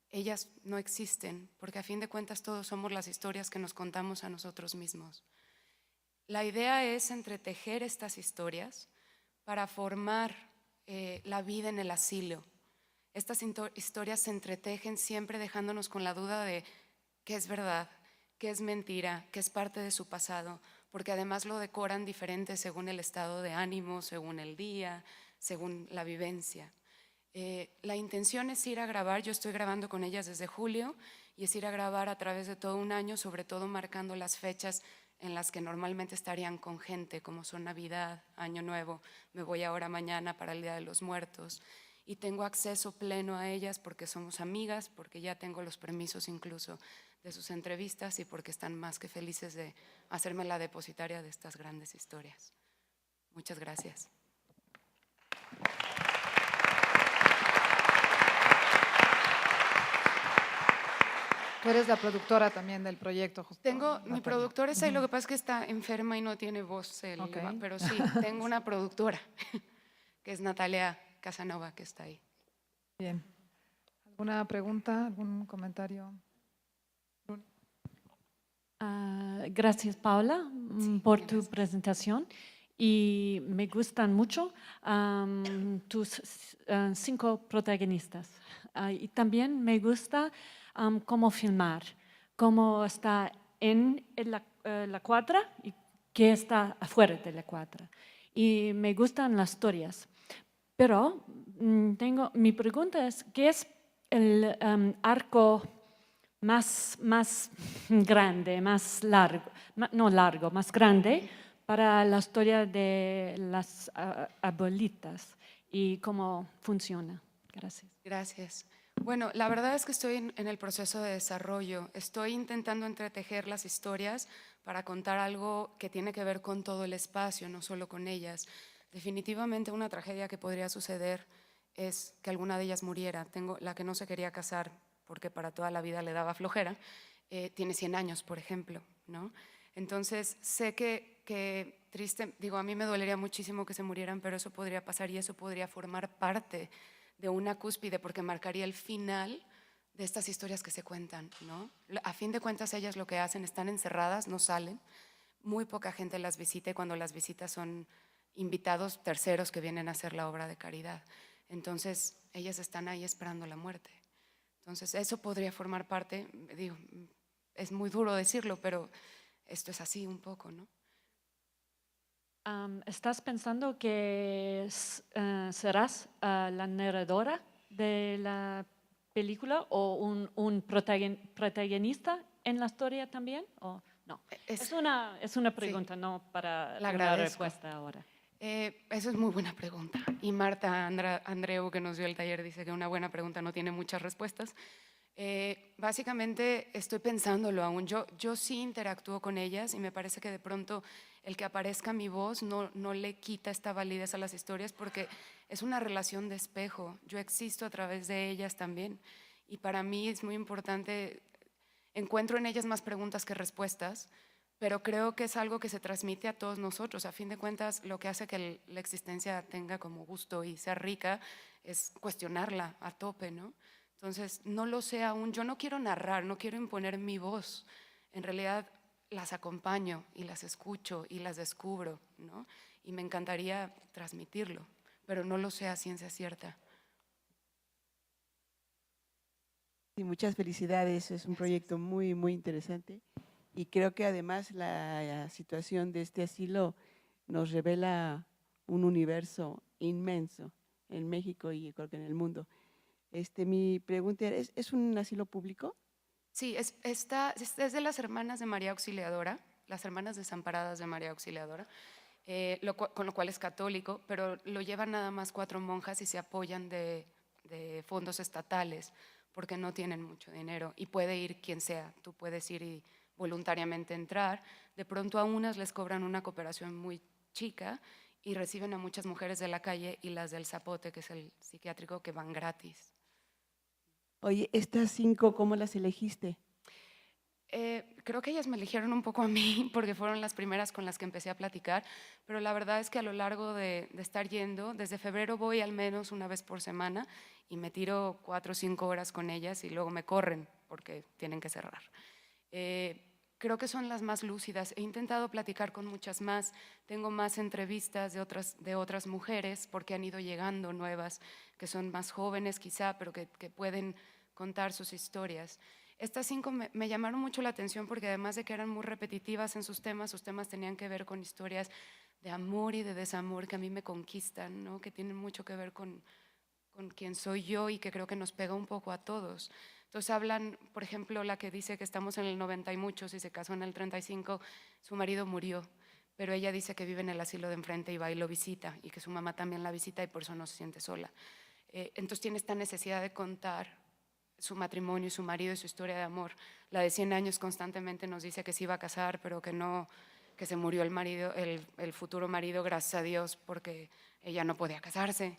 ellas no existen, porque a fin de cuentas todos somos las historias que nos contamos a nosotros mismos. La idea es entretejer estas historias para formar la vida en el asilo. Estas historias se entretejen siempre dejándonos con la duda de qué es verdad, qué es mentira, qué es parte de su pasado, porque además lo decoran diferente según el estado de ánimo, según el día, según la vivencia. La intención es ir a grabar, yo estoy grabando con ellas desde julio, y es ir a grabar a través de todo un año, sobre todo marcando las fechas en las que normalmente estarían con gente, como son Navidad, Año Nuevo, me voy ahora mañana para el Día de los Muertos, y tengo acceso pleno a ellas porque somos amigas, porque ya tengo los permisos incluso de sus entrevistas y porque están más que felices de hacerme la depositaria de estas grandes historias. Muchas gracias. Tú eres la productora también del proyecto. Mi productora es ahí, lo que pasa es que está enferma y no tiene voz, pero sí, tengo una productora, que es Natalia Casanova, que está ahí. Bien. ¿Alguna pregunta, algún comentario? Gracias, Paula, por tu presentación. Y me gustan mucho tus 5 protagonistas. Y también me gusta cómo filmar, cómo está en la cuadra y qué está afuera de la cuadra. Y me gustan las historias. Pero mi pregunta es, ¿qué es el arco más grande, más largo, no largo, más grande para la historia de las abuelitas y cómo funciona. Gracias. Gracias. Bueno, la verdad es que estoy en el proceso de desarrollo. Estoy intentando entretejer las historias para contar algo que tiene que ver con todo el espacio, no solo con ellas. Definitivamente una tragedia que podría suceder es que alguna de ellas muriera. Tengo la que no se quería casar porque para toda la vida le daba flojera, tiene 100 años, por ejemplo, ¿no? Entonces, sé que triste, digo, a mí me dolería muchísimo que se murieran, pero eso podría pasar y eso podría formar parte de una cúspide porque marcaría el final de estas historias que se cuentan, ¿no? A fin de cuentas, ellas lo que hacen, están encerradas, no salen, muy poca gente las visita y cuando las visitas son invitados terceros que vienen a hacer la obra de caridad. Entonces, ellas están ahí esperando la muerte. Entonces, eso podría formar parte, digo, es muy duro decirlo, pero esto es así un poco, ¿no? ¿Estás pensando que serás la narradora de la película o un protagonista en la historia también? ¿O no? Es una pregunta, sí, no para una respuesta ahora. Esa es muy buena pregunta. Y Marta Andreu, que nos dio el taller, dice que una buena pregunta no tiene muchas respuestas. Básicamente estoy pensándolo aún. Yo sí interactúo con ellas y me parece que de pronto el que aparezca mi voz no le quita esta validez a las historias porque es una relación de espejo. Yo existo a través de ellas también y para mí es muy importante, encuentro en ellas más preguntas que respuestas, pero creo que es algo que se transmite a todos nosotros. A fin de cuentas, lo que hace que la existencia tenga como gusto y sea rica es cuestionarla a tope, ¿no? Entonces, no lo sé aún. Yo no quiero narrar, no quiero imponer mi voz. En realidad, las acompaño y las escucho y las descubro, ¿no? Y me encantaría transmitirlo, pero no lo sé a ciencia cierta. Sí, muchas felicidades. Es un proyecto muy, muy interesante. Y creo que además la situación de este asilo nos revela un universo inmenso en México y creo que en el mundo. Mi pregunta ¿es un asilo público? Sí, es de las hermanas de María Auxiliadora, las hermanas desamparadas de María Auxiliadora, con lo cual es católico, pero lo llevan nada más 4 monjas y se apoyan de fondos estatales porque no tienen mucho dinero y puede ir quien sea, tú puedes ir y voluntariamente entrar, de pronto a unas les cobran una cooperación muy chica y reciben a muchas mujeres de la calle y las del Zapote, que es el psiquiátrico, que van gratis. Oye, estas 5, ¿cómo las elegiste? Creo que ellas me eligieron un poco a mí porque fueron las primeras con las que empecé a platicar, pero la verdad es que a lo largo de estar yendo, desde febrero voy al menos una vez por semana y me tiro 4 o 5 horas con ellas y luego me corren porque tienen que cerrar. Creo que son las más lúcidas. He intentado platicar con muchas más, tengo más entrevistas de otras mujeres porque han ido llegando nuevas que son más jóvenes quizá, pero que pueden contar sus historias. Estas 5 me llamaron mucho la atención porque además de que eran muy repetitivas en sus temas tenían que ver con historias de amor y de desamor que a mí me conquistan, ¿no? Que tienen mucho que ver con quién soy yo y que creo que nos pega un poco a todos. Entonces hablan, por ejemplo, la que dice que estamos en el 90 y muchos y se casó en el 35, su marido murió, pero ella dice que vive en el asilo de enfrente y va y lo visita y que su mamá también la visita y por eso no se siente sola. Entonces tiene esta necesidad de contar su matrimonio y su marido y su historia de amor. La de 100 años constantemente nos dice que se iba a casar, pero que no, que se murió el marido, el futuro marido, gracias a Dios, porque ella no podía casarse.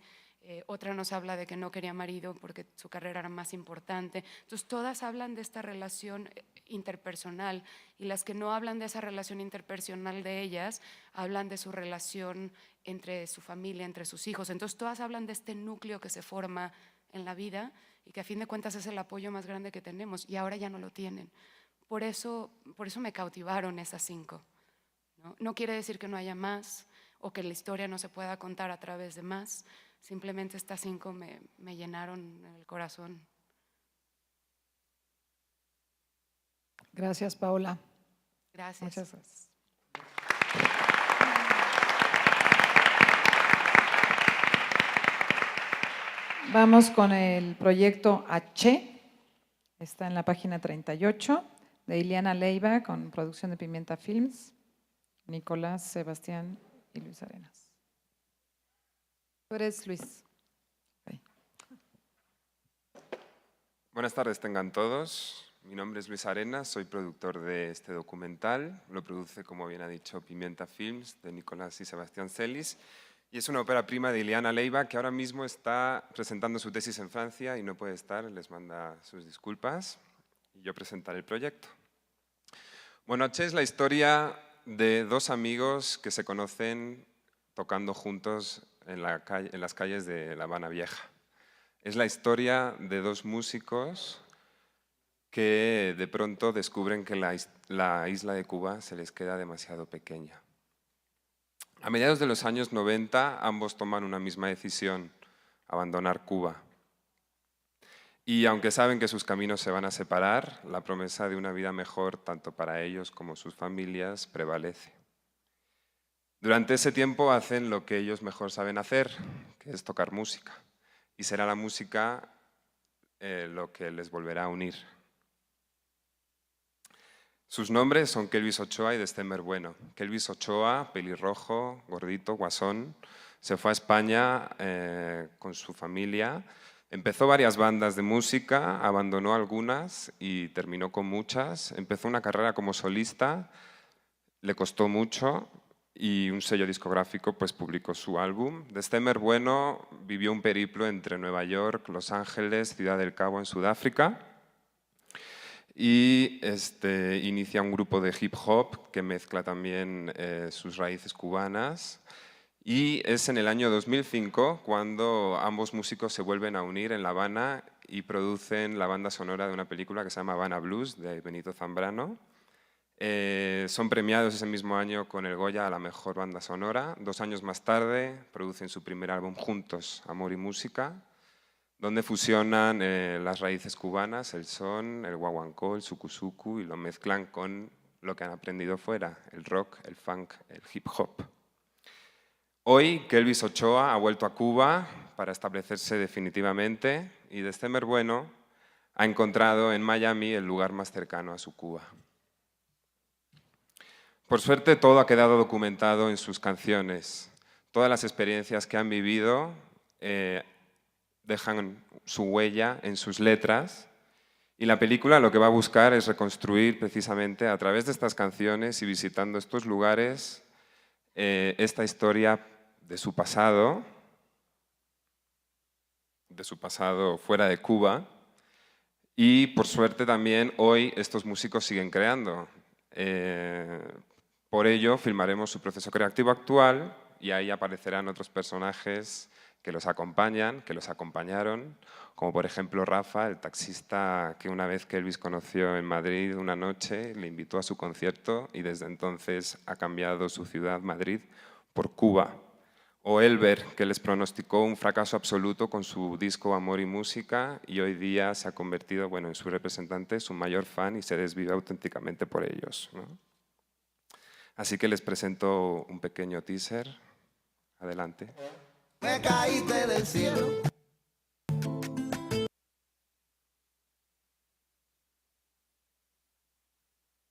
Otra nos habla de que no quería marido porque su carrera era más importante. Entonces todas hablan de esta relación interpersonal y las que no hablan de esa relación interpersonal de ellas, hablan de su relación entre su familia, entre sus hijos. Entonces todas hablan de este núcleo que se forma en la vida y que a fin de cuentas es el apoyo más grande que tenemos y ahora ya no lo tienen. Por eso me cautivaron esas 5. No quiere decir que no haya más o que la historia no se pueda contar a través de más. Simplemente estas 5 me llenaron el corazón. Gracias, Paola. Gracias. Muchas gracias. Vamos con el proyecto H. Está en la página 38 de Ileana Leiva con producción de Pimienta Films. Nicolás, Sebastián y Luis Arenas. Tú eres Luis. Buenas tardes tengan todos. Mi nombre es Luis Arenas, soy productor de este documental. Lo produce, como bien ha dicho, Pimienta Films, de Nicolás y Sebastián Celis. Y es una ópera prima de Ileana Leiva, que ahora mismo está presentando su tesis en Francia y no puede estar, les manda sus disculpas. Y yo presentaré el proyecto. Buenoche es la historia de dos amigos que se conocen tocando juntos en las calles de La Habana Vieja. Es la historia de dos músicos que de pronto descubren que la isla de Cuba se les queda demasiado pequeña. A mediados de los años 90, ambos toman una misma decisión, abandonar Cuba. Y aunque saben que sus caminos se van a separar, la promesa de una vida mejor, tanto para ellos como sus familias, prevalece. Durante ese tiempo hacen lo que ellos mejor saben hacer, que es tocar música. Y será la música lo que les volverá a unir. Sus nombres son Kelvis Ochoa y Destember Bueno. Kelvis Ochoa, pelirrojo, gordito, guasón, se fue a España con su familia. Empezó varias bandas de música, abandonó algunas y terminó con muchas. Empezó una carrera como solista, le costó mucho y un sello discográfico pues publicó su álbum. Destember Bueno vivió un periplo entre Nueva York, Los Ángeles, Ciudad del Cabo en Sudáfrica y inicia un grupo de hip hop que mezcla también sus raíces cubanas. Y es en el año 2005 cuando ambos músicos se vuelven a unir en La Habana y producen la banda sonora de una película que se llama Habana Blues, de Benito Zambrano. Son premiados ese mismo año con el Goya a la mejor banda sonora. 2 años más tarde producen su primer álbum juntos, Amor y Música, donde fusionan las raíces cubanas, el son, el guaguancó, el suku-suku, y lo mezclan con lo que han aprendido fuera, el rock, el funk, el hip hop. Hoy, Kelvis Ochoa ha vuelto a Cuba para establecerse definitivamente y Destember Bueno ha encontrado en Miami el lugar más cercano a su Cuba. Por suerte, todo ha quedado documentado en sus canciones. Todas las experiencias que han vivido dejan su huella en sus letras y la película lo que va a buscar es reconstruir precisamente a través de estas canciones y visitando estos lugares esta historia de su pasado fuera de Cuba y por suerte también hoy estos músicos siguen creando. Por ello filmaremos su proceso creativo actual y ahí aparecerán otros personajes que los acompañan, que los acompañaron, como por ejemplo Rafa, el taxista que una vez que Elvis conoció en Madrid una noche, le invitó a su concierto y desde entonces ha cambiado su ciudad, Madrid, por Cuba. O Elber, que les pronosticó un fracaso absoluto con su disco Amor y Música y hoy día se ha convertido en su representante, su mayor fan y se desvive auténticamente por ellos, ¿no? Así que les presento un pequeño teaser. Adelante. Me caíste del cielo.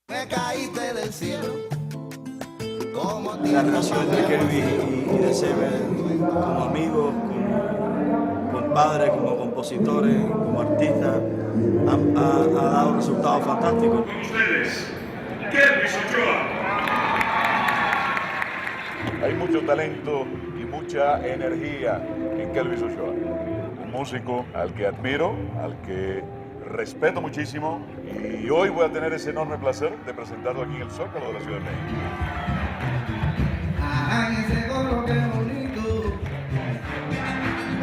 Me caíste del cielo. La relación de Kelvis y de Sever como amigos, como compadres, como compositores, como artistas, ha dado resultados fantásticos. Con ustedes, Kelvis Ochoa. Hay mucho talento y mucha energía en Kelvis Ochoa. Un músico al que admiro, al que respeto muchísimo y hoy voy a tener ese enorme placer de presentarlo aquí en el Zócalo de la Ciudad de México. Ay, ese coro qué bonito.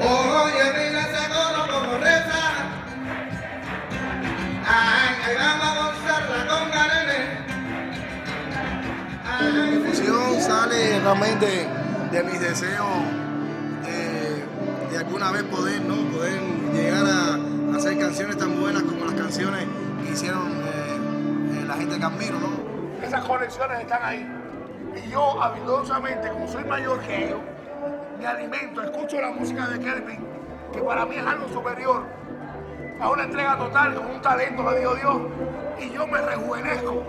Oye, mira ese coro como reza. Ay, ahí vamos a gozarla con Garene. La difusión sale realmente de mis deseos de alguna vez poder llegar a hacer canciones tan buenas como las canciones que hicieron la gente que admiro, ¿no? Esas conexiones están ahí. Y yo, habilidosamente, como soy mayor que ellos, me alimento, escucho la música de Kelvin, que para mí es algo superior a una entrega total, con un talento que dio Dios, y yo me rejuvenezco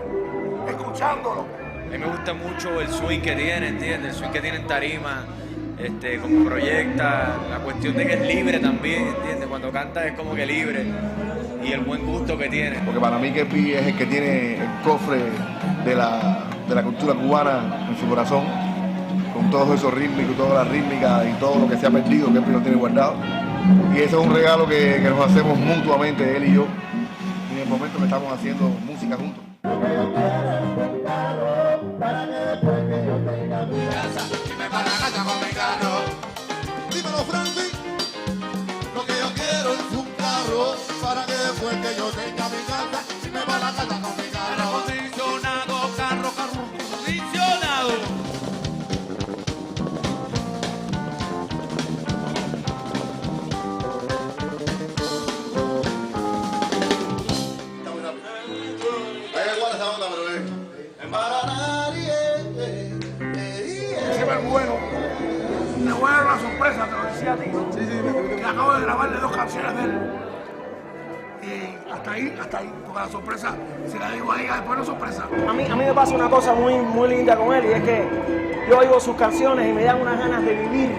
escuchándolo. A mí me gusta mucho el swing que tiene, ¿entiendes? El swing que tiene en tarima, como proyecta, la cuestión de que es libre también, ¿entiendes? Cuando canta es como que libre y el buen gusto que tiene. Porque para mí Kepi es el que tiene el cofre de la cultura cubana en su corazón, con todos esos rítmicos, toda la rítmica y todo lo que se ha perdido, Kepi lo tiene guardado. Y ese es un regalo que nos hacemos mutuamente, él y yo, en el momento que estamos haciendo música juntos. Dímelo, Francis, lo que yo quiero es un carro para que después que yo tenga mi casa, si me va a la casa con mi carro. Acondicionado, carro acondicionado. Te voy a dar una sorpresa, te lo decía a ti. Que acabo de grabarle 2 canciones de él. Y hasta ahí, porque la sorpresa, si la digo ahí, después no es sorpresa. A mí me pasa una cosa muy linda con él, y es que yo oigo sus canciones y me dan unas ganas de vivir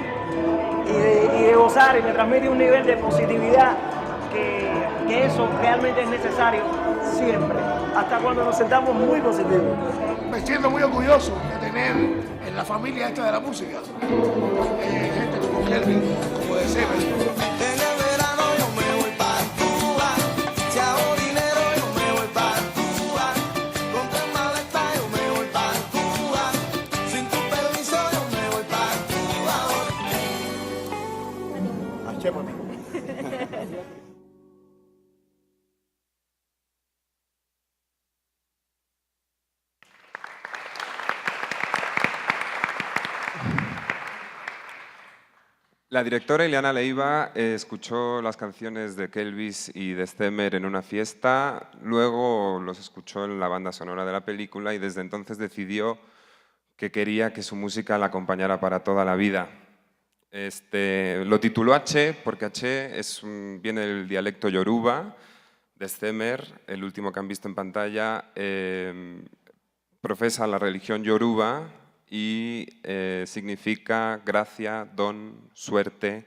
y de gozar, y me transmite un nivel de positividad que eso realmente es necesario siempre, hasta cuando nos sentamos muy positivos. Me siento muy orgulloso de tener en la familia esta de la música gente como Kelvin, como de Seven. En el verano yo me voy para Cuba, si hago dinero yo me voy para Cuba, con 3 maletas yo me voy para Cuba, sin tu permiso yo me voy para Cuba. Achémonos. La directora Ileana Leiva escuchó las canciones de Kelvis y de Stemmer en una fiesta, luego los escuchó en la banda sonora de la película y desde entonces decidió que quería que su música la acompañara para toda la vida. Lo tituló H porque H viene del dialecto yoruba de Stemmer, el último que han visto en pantalla, profesa la religión yoruba y significa gracia, don, suerte,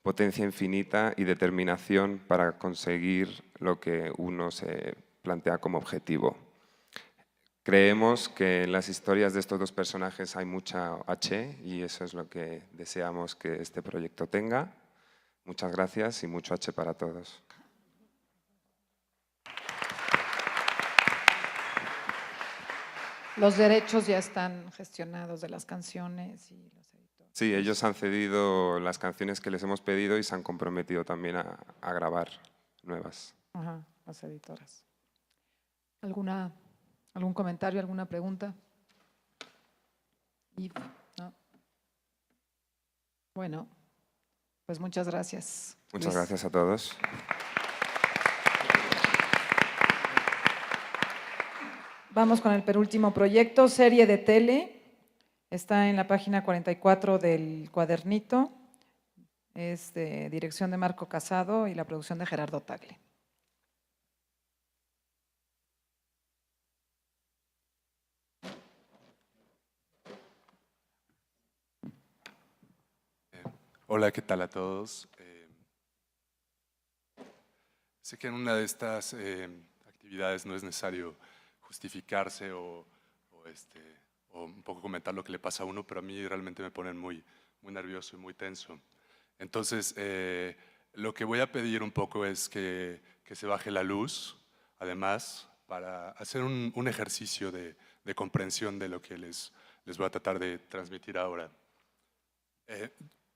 potencia infinita y determinación para conseguir lo que uno se plantea como objetivo. Creemos que en las historias de estos 2 personajes hay mucha H y eso es lo que deseamos que este proyecto tenga. Muchas gracias y mucho H para todos. Los derechos ya están gestionados de las canciones y los editores. Sí, ellos han cedido las canciones que les hemos pedido y se han comprometido también a grabar nuevas. Ajá, las editoras. ¿Algún comentario, alguna pregunta? ¿No? Bueno, pues muchas gracias. Muchas Luis. gracias a todos. Vamos con el penúltimo proyecto, serie de tele. Está en la página 44 del cuadernito. Es de dirección de Marco Casado y la producción de Gerardo Tagle. Hola, ¿qué tal a todos? Sé que en una de estas actividades no es necesario justificarse o un poco comentar lo que le pasa a uno, pero a mí realmente me ponen muy nervioso y muy tenso. Entonces, lo que voy a pedir un poco es que se baje la luz, además, para hacer un ejercicio de comprensión de lo que les voy a tratar de transmitir ahora.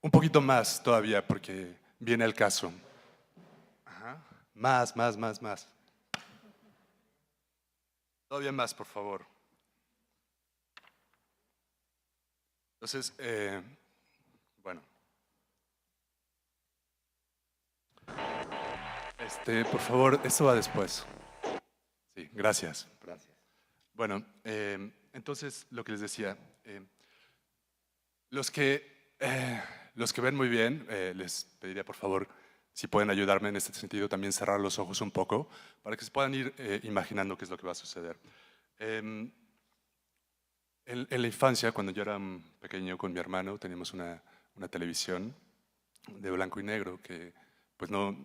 Un poquito más todavía, porque viene el caso. Ajá. Más. Todavía más, por favor. Entonces, bueno. Por favor, esto va después. Sí, gracias. Bueno, entonces, lo que les decía, los que ven muy bien, les pediría, por favor, si pueden ayudarme en este sentido, también cerrar los ojos un poco, para que se puedan ir imaginando qué es lo que va a suceder. En la infancia, cuando yo era pequeño con mi hermano, teníamos una televisión de blanco y negro que pues no,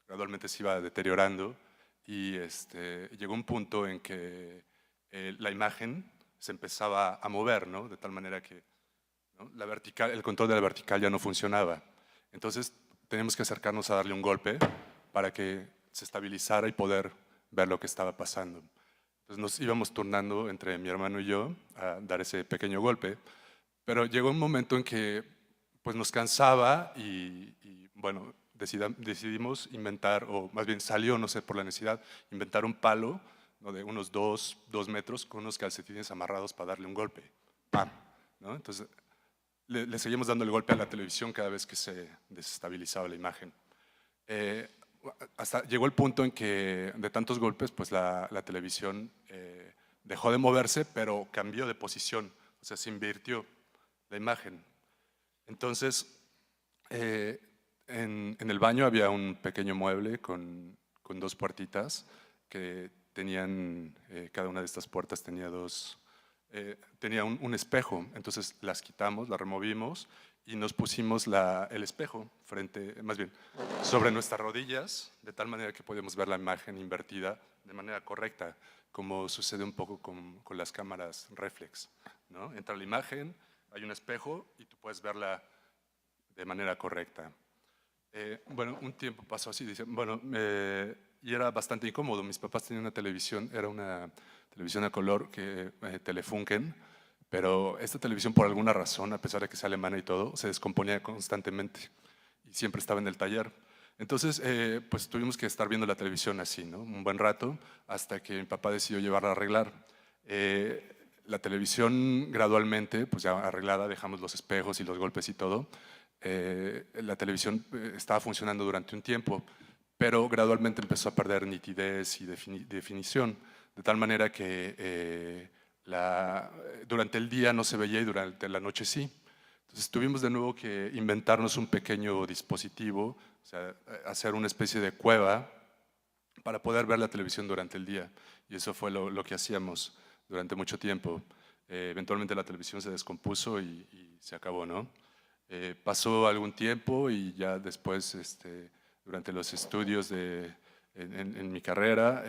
gradualmente se iba deteriorando y llegó un punto en que la imagen se empezaba a mover, ¿no? De tal manera que, ¿no?, el control de la vertical ya no funcionaba. Entonces teníamos que acercarnos a darle un golpe para que se estabilizara y poder ver lo que estaba pasando. Entonces nos íbamos turnando entre mi hermano y yo a dar ese pequeño golpe, pero llegó un momento en que pues nos cansaba y bueno, decidimos inventar, o más bien salió, no sé, por la necesidad, inventar un palo, ¿no?, de unos 2 metros con unos calcetines amarrados para darle un golpe. ¡Pam! ¿No? Entonces le seguimos dando el golpe a la televisión cada vez que se desestabilizaba la imagen. Hasta llegó el punto en que de tantos golpes, pues la televisión dejó de moverse, pero cambió de posición, o sea, se invirtió la imagen. Entonces, en el baño había un pequeño mueble con 2 puertitas que tenían, cada una de estas puertas tenía tenía un espejo. Entonces las quitamos, las removimos y nos pusimos el espejo más bien, sobre nuestras rodillas, de tal manera que podíamos ver la imagen invertida de manera correcta, como sucede un poco con las cámaras reflex, ¿no? Entra la imagen, hay un espejo y tú puedes verla de manera correcta. Bueno, un tiempo pasó así, y era bastante incómodo. Mis papás tenían una televisión, era una televisión a color, Telefunken, pero esta televisión por alguna razón, a pesar de que sea alemana y todo, se descomponía constantemente y siempre estaba en el taller. Entonces, pues tuvimos que estar viendo la televisión así, ¿no?, un buen rato, hasta que mi papá decidió llevarla a arreglar. La televisión gradualmente, pues ya arreglada, dejamos los espejos y los golpes y todo. La televisión estaba funcionando durante un tiempo, pero gradualmente empezó a perder nitidez y definición, de tal manera que durante el día no se veía y durante la noche sí. Entonces tuvimos de nuevo que inventarnos un pequeño dispositivo, o sea, hacer una especie de cueva para poder ver la televisión durante el día. Y eso fue lo que hacíamos durante mucho tiempo. Eventualmente la televisión se descompuso y se acabó, ¿no? Pasó algún tiempo y ya después, durante los estudios en mi carrera,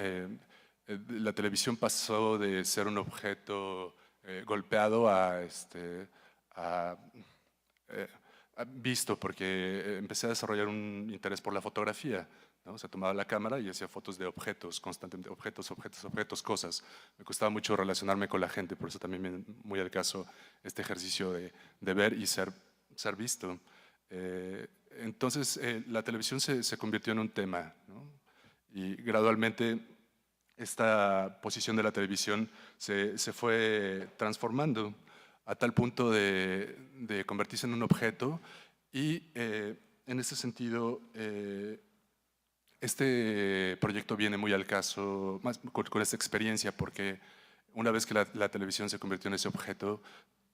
la televisión pasó de ser un objeto golpeado a visto, porque empecé a desarrollar un interés por la fotografía, ¿no? Se tomaba la cámara y hacía fotos de objetos, constantemente, objetos, cosas. Me costaba mucho relacionarme con la gente, por eso también viene muy al caso este ejercicio de ver y ser visto. Entonces la televisión se convirtió en un tema, ¿no? Y gradualmente esta posición de la televisión se fue transformando a tal punto de convertirse en un objeto y en ese sentido este proyecto viene muy al caso más con esta experiencia, porque una vez que la televisión se convirtió en ese objeto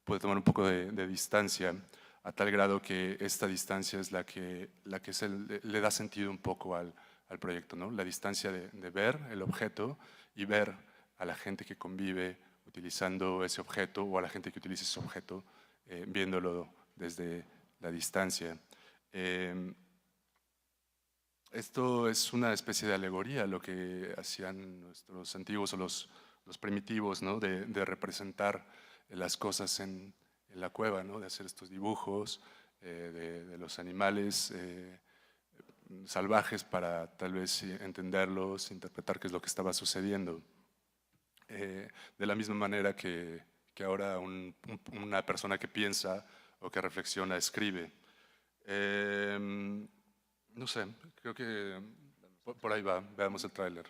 puede tomar un poco de distancia, a tal grado que esta distancia es la que le da sentido un poco al proyecto, ¿no? La distancia de ver el objeto y ver a la gente que convive utilizando ese objeto o a la gente que utiliza ese objeto viéndolo desde la distancia. Esto es una especie de alegoría, lo que hacían nuestros antiguos o los primitivos, ¿no?, de representar las cosas en la cueva, ¿no?, de hacer estos dibujos de los animales salvajes para tal vez entenderlos, interpretar qué es lo que estaba sucediendo. De la misma manera que ahora una persona que piensa o que reflexiona escribe. No sé, creo que por ahí va. Veamos el tráiler.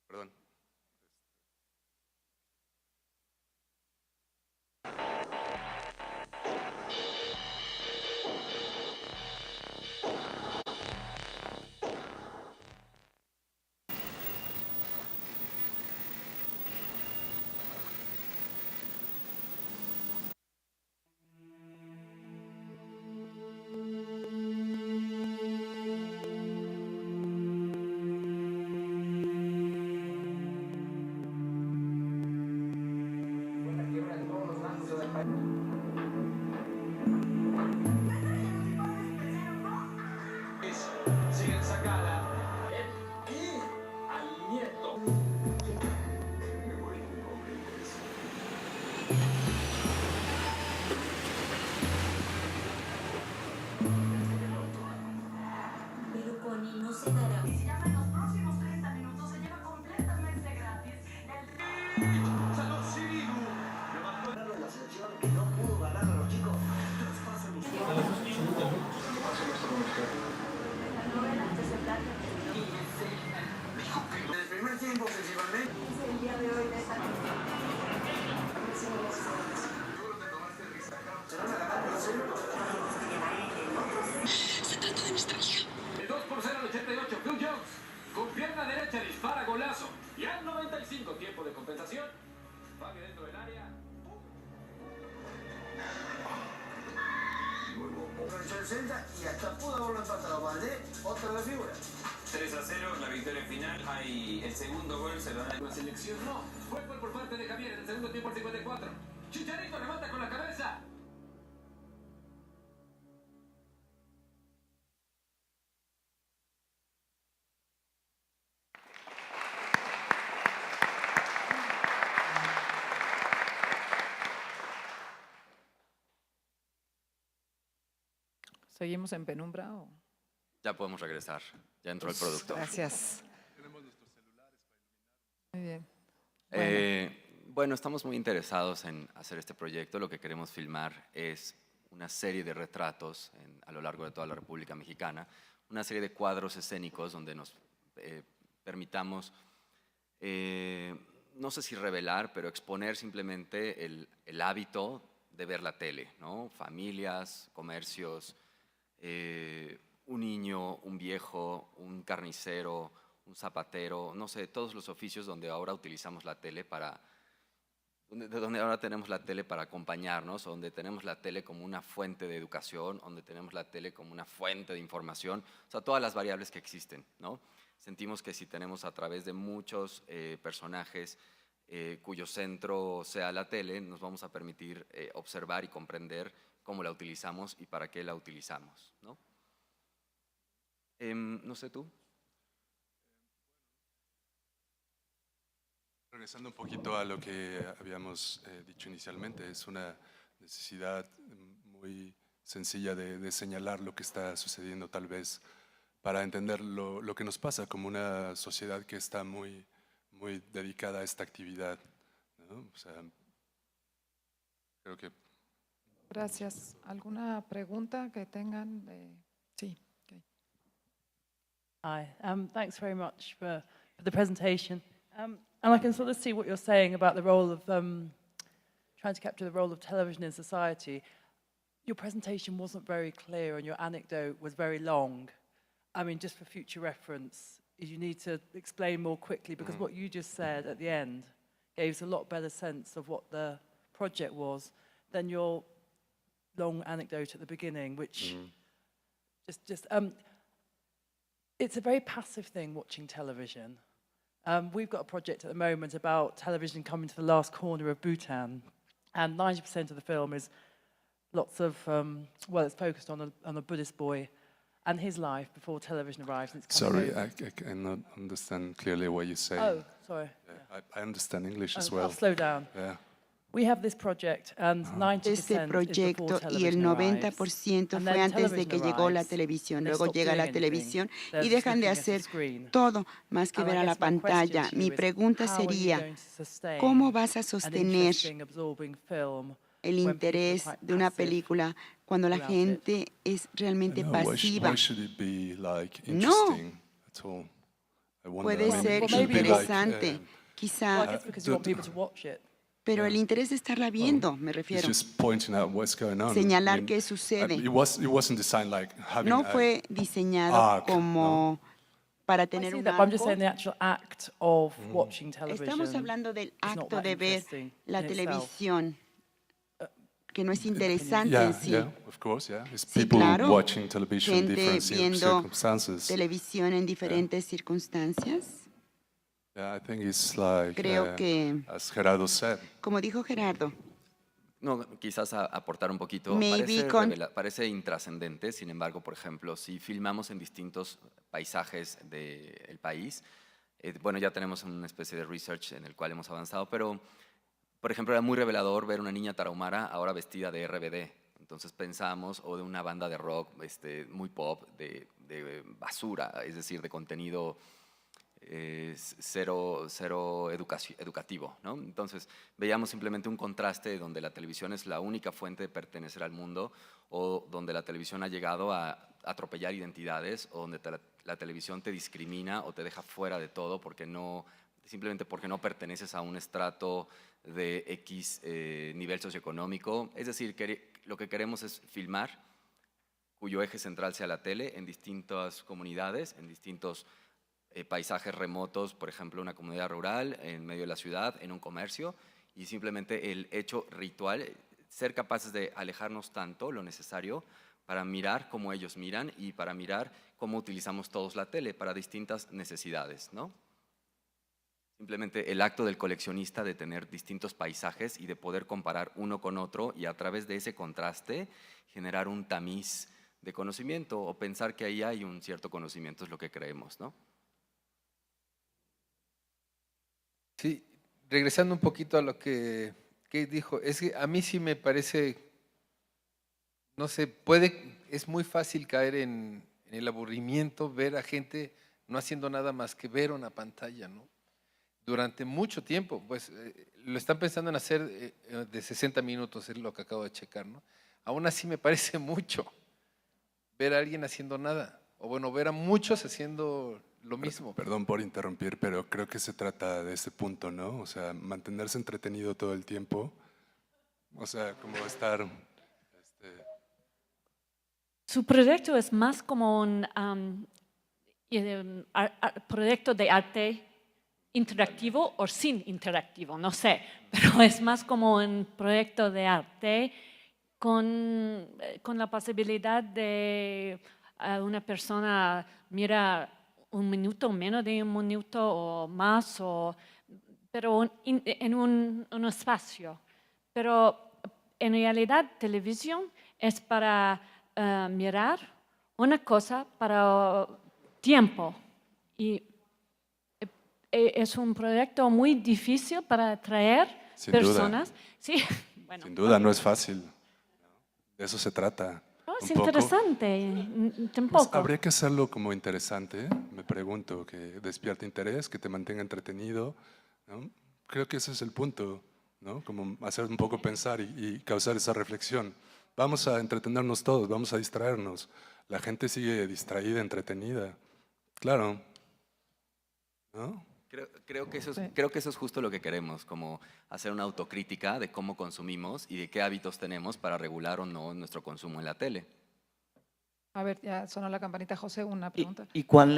Perdón. 60 y hasta pudo haberlo empatado. Valdés, otra de figura. 3-0, la victoria final. Hay el segundo gol, se lo da la selección. No, fue gol por parte de Javier en el segundo tiempo, al 54. Chicharito remata con la cabeza. ¿Seguimos en penumbra o...? Ya podemos regresar, ya entró el productor. Gracias. Muy bien. Bueno, estamos muy interesados en hacer este proyecto. Lo que queremos filmar es una serie de retratos a lo largo de toda la República Mexicana, una serie de cuadros escénicos donde nos permitamos, no sé si revelar, pero exponer simplemente el hábito de ver la tele, ¿no? Familias, comercios, un niño, un viejo, un carnicero, un zapatero, no sé, todos los oficios donde ahora utilizamos la tele donde ahora tenemos la tele para acompañarnos, donde tenemos la tele como una fuente de educación, donde tenemos la tele como una fuente de información, o sea, todas las variables que existen, ¿no? Sentimos que si tenemos a través de muchos personajes cuyo centro sea la tele, nos vamos a permitir observar y comprender cómo la utilizamos y para qué la utilizamos, ¿no? No sé tú. Regresando un poquito a lo que habíamos dicho inicialmente, es una necesidad muy sencilla de señalar lo que está sucediendo tal vez para entender lo que nos pasa como una sociedad que está muy dedicada a esta actividad, ¿no? O sea, creo que... Gracias. ¿Alguna pregunta que tengan? Sí. Okay. Hi, thanks very much for the presentation. And I can sort of see what you're saying about the role of trying to capture the role of television in society. Your presentation wasn't very clear and your anecdote was very long. I mean, just for future reference, you need to explain more quickly because what you just said at the end gave us a lot better sense of what the project was than your long anecdote at the beginning, which it's a very passive thing watching television. We've got a project at the moment about television coming to the last corner of Bhutan, and 90% of the film is lots of, well, it's focused on a Buddhist boy and his life before television arrives. And it's Sorry, I cannot understand clearly what you say. Oh, sorry. Yeah, I understand English as well. I'll slow down. Yeah. We have this project and 90% Este proyecto y el 90% fue antes de que llegó la televisión. Luego llega la televisión y dejan de hacer todo más que ver a la pantalla. Mi pregunta sería, ¿cómo vas a sostener el interés de una película cuando la gente es realmente pasiva? No, puede ser interesante, quizá. Pero el interés de estarla viendo, me refiero. Señalar qué sucede. No fue diseñado como para tener un arco. Estamos hablando del acto de ver la televisión, que no es interesante en sí. Sí, claro, gente viendo televisión en diferentes circunstancias. Yeah, I think it's like, Creo que, as Gerardo said. Como dijo Gerardo, No, quizás aportar un poquito. Parece intrascendente, sin embargo, por ejemplo, si filmamos en distintos paisajes del país, bueno, ya tenemos una especie de research en el cual hemos avanzado, pero, por ejemplo, era muy revelador ver una niña tarahumara ahora vestida de RBD. Entonces pensamos, o de una banda de rock muy pop, de basura, es decir, de contenido cero educativo, ¿no? Entonces veíamos simplemente un contraste donde la televisión es la única fuente de pertenecer al mundo, o donde la televisión ha llegado a atropellar identidades, o donde la televisión te discrimina o te deja fuera de todo simplemente porque no perteneces a un estrato de X nivel socioeconómico. Es decir, lo que queremos es filmar cuyo eje central sea la tele en distintas comunidades, en distintos paisajes remotos, por ejemplo, una comunidad rural, en medio de la ciudad, en un comercio, y simplemente el hecho ritual, ser capaces de alejarnos tanto lo necesario para mirar cómo ellos miran y para mirar cómo utilizamos todos la tele para distintas necesidades, ¿no? Simplemente el acto del coleccionista de tener distintos paisajes y de poder comparar uno con otro y a través de ese contraste generar un tamiz de conocimiento o pensar que ahí hay un cierto conocimiento, es lo que creemos, ¿no? Sí, regresando un poquito a lo que dijo, es que a mí sí me parece, no sé, es muy fácil caer en el aburrimiento, ver a gente no haciendo nada más que ver una pantalla, ¿no? Durante mucho tiempo, pues lo están pensando en hacer de 60 minutos, es lo que acabo de checar, ¿no? Aún así me parece mucho ver a alguien haciendo nada, o bueno, ver a muchos haciendo lo mismo. Perdón por interrumpir, pero creo que se trata de ese punto, ¿no? O sea, mantenerse entretenido todo el tiempo, o sea, como estar... Su proyecto es más como un proyecto de arte interactivo o sin interactivo, no sé, pero es más como un proyecto de arte con la posibilidad de una persona mira un minuto, menos de un minuto o más, pero en un espacio. Pero en realidad televisión es para mirar una cosa para tiempo y es un proyecto muy difícil para atraer personas. Sí, bueno, sin duda, no es fácil. De eso se trata. Es interesante, tampoco. Pues habría que hacerlo como interesante, me pregunto, que despierte interés, que te mantenga entretenido, ¿no? Creo que ese es el punto, ¿no? Como hacer un poco pensar y causar esa reflexión. Vamos a entretenernos todos, vamos a distraernos. La gente sigue distraída, entretenida. Claro. ¿No? Creo que eso es justo lo que queremos, como hacer una autocrítica de cómo consumimos y de qué hábitos tenemos para regular o no nuestro consumo en la tele. A ver, ya sonó la campanita. José, una pregunta. ¿Y cuán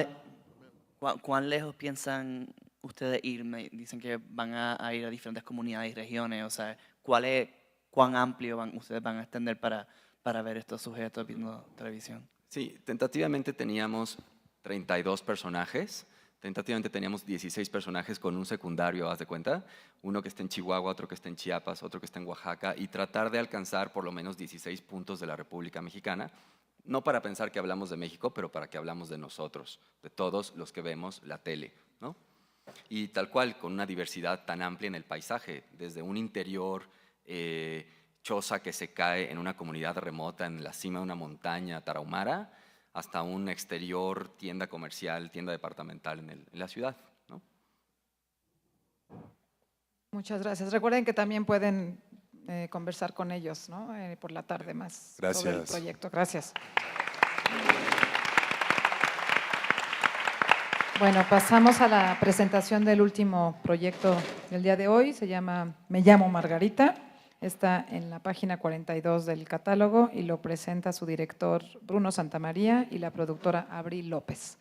lejos piensan ustedes ir? Me dicen que van a ir a diferentes comunidades y regiones. O sea, ¿cuán amplio ustedes van a extender para ver estos sujetos viendo televisión? Sí, tentativamente teníamos 32 personajes. Tentativamente teníamos 16 personajes con un secundario, haz de cuenta, uno que está en Chihuahua, otro que está en Chiapas, otro que está en Oaxaca, y tratar de alcanzar por lo menos 16 puntos de la República Mexicana, no para pensar que hablamos de México, pero para que hablamos de nosotros, de todos los que vemos la tele, ¿no? Y tal cual, con una diversidad tan amplia en el paisaje, desde un interior choza que se cae en una comunidad remota en la cima de una montaña tarahumara, hasta un exterior, tienda comercial, tienda departamental en la ciudad, ¿no? Muchas gracias. Recuerden que también pueden conversar con ellos, ¿no? Por la tarde más sobre el proyecto. Gracias. Bueno, pasamos a la presentación del último proyecto del día de hoy. Se llama Me llamo Margarita. Está en la página 42 del catálogo y lo presenta su director Bruno Santamaría y la productora Abril López.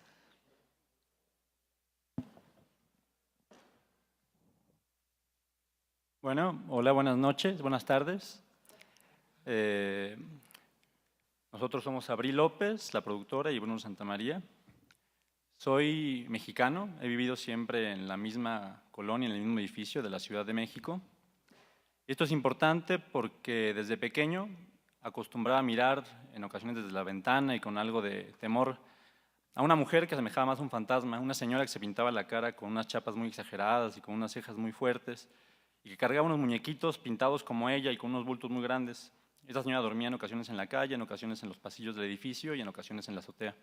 Bueno, hola, buenas noches, buenas tardes. Nosotros somos Abril López, la productora, y Bruno Santamaría. Soy mexicano, he vivido siempre en la misma colonia, en el mismo edificio de la Ciudad de México. Esto es importante porque desde pequeño acostumbraba a mirar en ocasiones desde la ventana y con algo de temor a una mujer que asemejaba más a un fantasma, una señora que se pintaba la cara con unas chapas muy exageradas y con unas cejas muy fuertes y que cargaba unos muñequitos pintados como ella y con unos bultos muy grandes. Esta señora dormía en ocasiones en la calle, en ocasiones en los pasillos del edificio y en ocasiones en la azotea.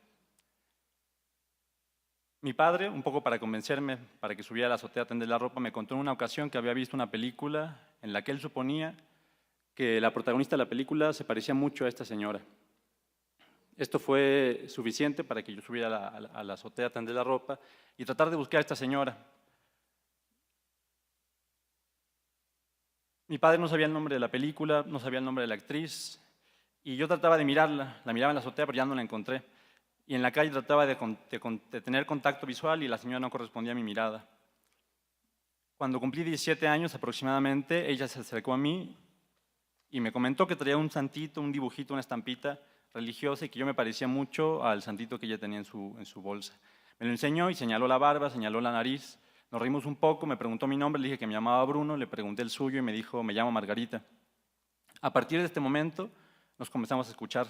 Mi padre, un poco para convencerme para que subiera a la azotea a tender la ropa, me contó en una ocasión que había visto una película en la que él suponía que la protagonista de la película se parecía mucho a esta señora. Esto fue suficiente para que yo subiera a la azotea a tender la ropa y tratar de buscar a esta señora. Mi padre no sabía el nombre de la película, no sabía el nombre de la actriz, y yo trataba de mirarla, la miraba en la azotea, pero ya no la encontré. Y en la calle trataba de tener contacto visual y la señora no correspondía a mi mirada. Cuando cumplí 17 años aproximadamente, ella se acercó a mí y me comentó que traía un santito, un dibujito, una estampita religiosa y que yo me parecía mucho al santito que ella tenía en su bolsa. Me lo enseñó y señaló la barba, señaló la nariz, nos reímos un poco, me preguntó mi nombre, le dije que me llamaba Bruno, le pregunté el suyo y me dijo, me llamo Margarita. A partir de este momento nos comenzamos a escuchar.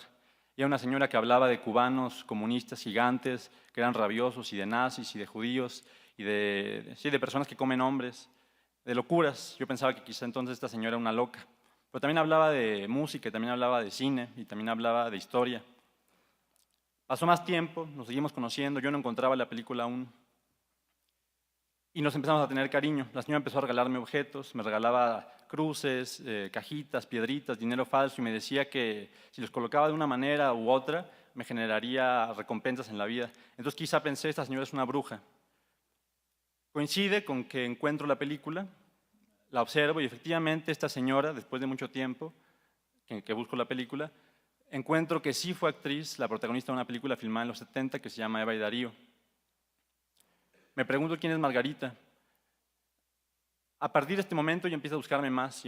Y era una señora que hablaba de cubanos comunistas gigantes, que eran rabiosos, y de nazis, y de judíos, y de personas que comen hombres, de locuras. Yo pensaba que quizá entonces esta señora era una loca. Pero también hablaba de música, también hablaba de cine, y también hablaba de historia. Pasó más tiempo, nos seguimos conociendo, yo no encontraba la película aún. Y nos empezamos a tener cariño. La señora empezó a regalarme objetos, me regalaba cruces, cajitas, piedritas, dinero falso, y me decía que si los colocaba de una manera u otra, me generaría recompensas en la vida. Entonces quizá pensé, esta señora es una bruja. Coincide con que encuentro la película, la observo, y efectivamente esta señora, después de mucho tiempo que busco la película, encuentro que sí fue actriz, la protagonista de una película filmada en los 70 que se llama Eva y Darío. Me pregunto quién es Margarita. A partir de este momento yo empiezo a buscarme más,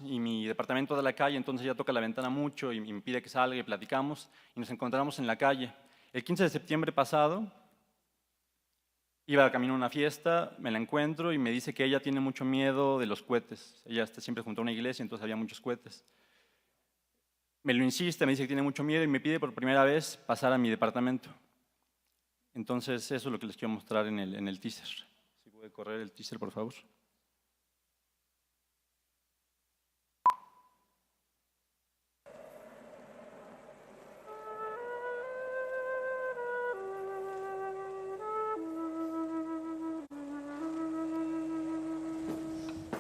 y mi departamento da la calle, entonces ella toca la ventana mucho y me pide que salga y platicamos, y nos encontramos en la calle. El 15 de septiembre pasado, iba camino a una fiesta, me la encuentro y me dice que ella tiene mucho miedo de los cohetes. Ella está siempre junto a una iglesia, entonces había muchos cohetes. Me lo insiste, me dice que tiene mucho miedo y me pide por primera vez pasar a mi departamento. Entonces eso es lo que les quiero mostrar en el teaser. Si puede correr el teaser, por favor.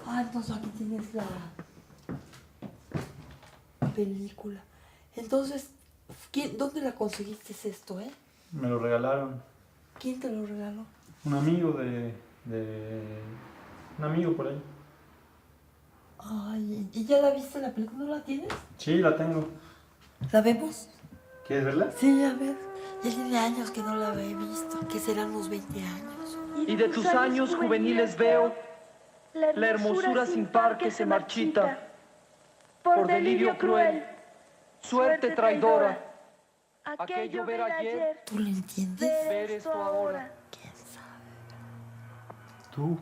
Ah, entonces aquí tienes la película. Entonces, ¿dónde la conseguiste esto, Me lo regalaron. ¿Quién te lo regaló? Un amigo un amigo por ahí. Ay, ¿y ya la viste la película? ¿No la tienes? Sí, la tengo. ¿La vemos? ¿Quieres verla? Sí, a ver. Ya tiene años que no la he visto, que serán unos 20 años. Y de tus años juveniles veo la hermosura sin par que se marchita por delirio cruel, suerte traidora. Aquello ver ayer, ¿Tú lo entiendes? ver esto ahora. ¿Quién sabe? Tú.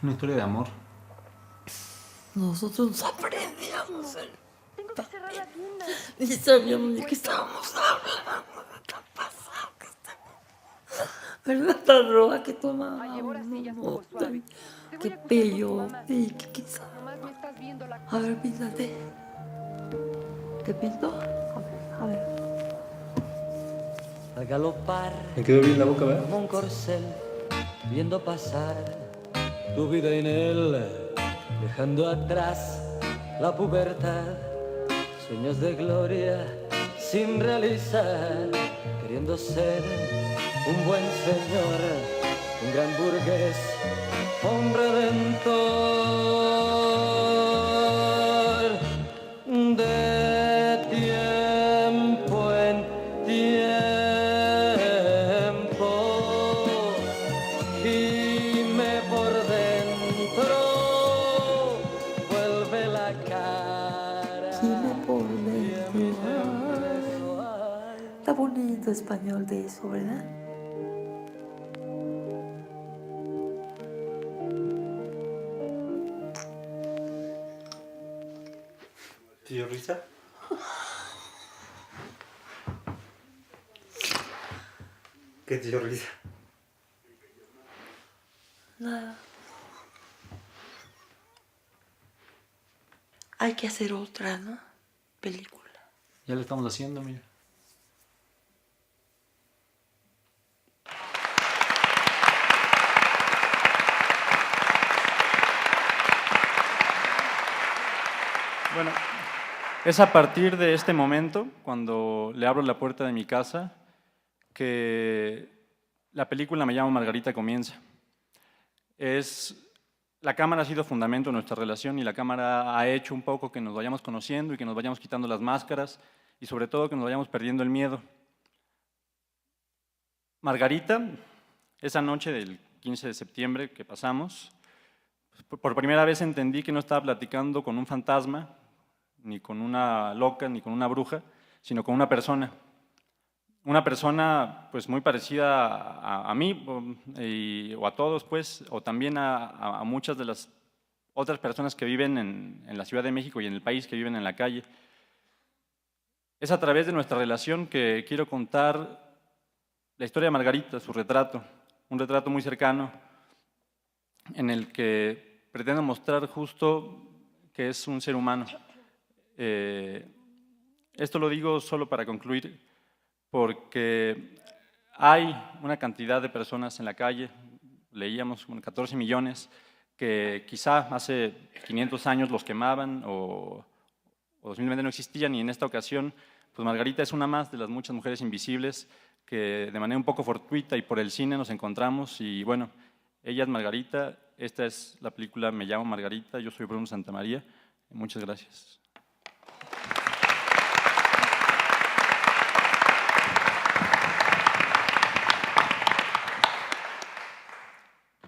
Una historia de amor. Nosotros nos aprendíamos el papel. Ni sabíamos de qué estábamos hablando. Tan pasado que está. ¿Verdad? Tan roja que tomábamos. Qué bello. ¿Y qué sabe? A ver, píntate. ¿Te pinto? A ver. Al galopar, Me quedó bien la boca, ¿verdad? como un corcel, viendo pasar tu vida en él, dejando atrás la pubertad, sueños de gloria sin realizar, queriendo ser un buen señor, un gran burgués, un redentor. De tiempo en tiempo, gime por dentro, vuelve la cara. Gime por dentro. Está bonito español de eso, ¿verdad? ¿Tío Risa? ¿Qué tío Risa? Nada. Hay que hacer otra, ¿no? Película. Ya lo estamos haciendo, mira. Bueno, es a partir de este momento, cuando le abro la puerta de mi casa, que la película Me llamo Margarita comienza. La cámara ha sido fundamento de nuestra relación y la cámara ha hecho un poco que nos vayamos conociendo y que nos vayamos quitando las máscaras y sobre todo que nos vayamos perdiendo el miedo. Margarita, esa noche del 15 de septiembre que pasamos, por primera vez entendí que no estaba platicando con un fantasma ni con una loca, ni con una bruja, sino con una persona. Una persona pues muy parecida a mí o a todos, pues, o también a muchas de las otras personas que viven en la Ciudad de México y en el país, que viven en la calle. Es a través de nuestra relación que quiero contar la historia de Margarita, su retrato, un retrato muy cercano en el que pretendo mostrar justo que es un ser humano. Esto lo digo solo para concluir, porque hay una cantidad de personas en la calle, leíamos como 14 millones, que quizá hace 500 años los quemaban o 2020 no existían, y en esta ocasión pues Margarita es una más de las muchas mujeres invisibles que de manera un poco fortuita y por el cine nos encontramos, y bueno, ella es Margarita, esta es la película Me llamo Margarita, yo soy Bruno Santamaría, muchas gracias.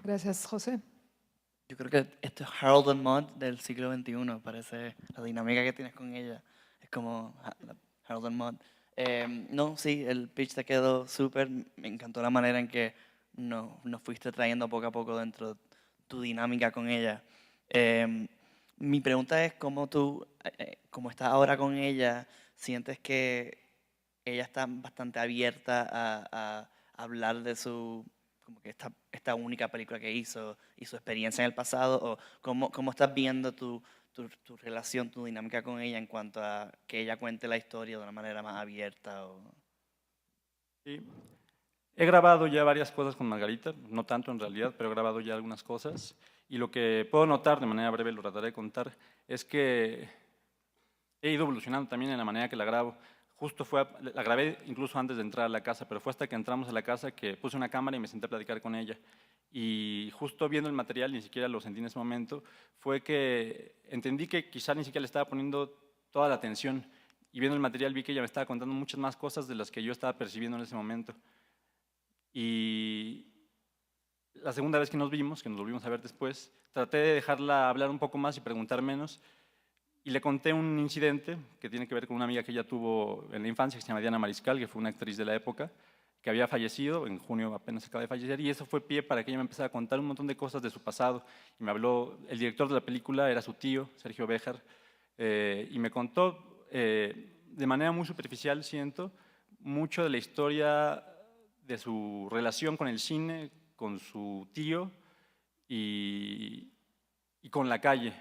Gracias, José. Yo creo que esto es Harold and Maude del siglo XXI, parece la dinámica que tienes con ella. Es como Harold and Maude. No, sí, el pitch te quedó súper. Me encantó la manera en que nos fuiste trayendo poco a poco dentro de tu dinámica con ella. Mi pregunta es cómo tú, como estás ahora con ella, sientes que ella está bastante abierta a hablar de su, como que esta única película que hizo y su experiencia en el pasado, o cómo estás viendo tu relación, tu dinámica con ella en cuanto a que ella cuente la historia de una manera más abierta. Sí. He grabado ya varias cosas con Margarita, no tanto en realidad, pero he grabado ya algunas cosas, y lo que puedo notar, de manera breve lo trataré de contar, es que he ido evolucionando también en la manera que la grabo. Justo la grabé incluso antes de entrar a la casa, pero fue hasta que entramos a la casa que puse una cámara y me senté a platicar con ella. Y justo viendo el material, ni siquiera lo sentí en ese momento, fue que entendí que quizá ni siquiera le estaba poniendo toda la atención. Y viendo el material vi que ella me estaba contando muchas más cosas de las que yo estaba percibiendo en ese momento. Y la segunda vez que nos volvimos a ver después, traté de dejarla hablar un poco más y preguntar menos. Y le conté un incidente que tiene que ver con una amiga que ella tuvo en la infancia, que se llama Diana Mariscal, que fue una actriz de la época, que había fallecido, en junio apenas acaba de fallecer, y eso fue pie para que ella me empezara a contar un montón de cosas de su pasado. Y me habló, el director de la película era su tío, Sergio Béjar, y me contó de manera muy superficial, siento, mucho de la historia de su relación con el cine, con su tío y con la calle,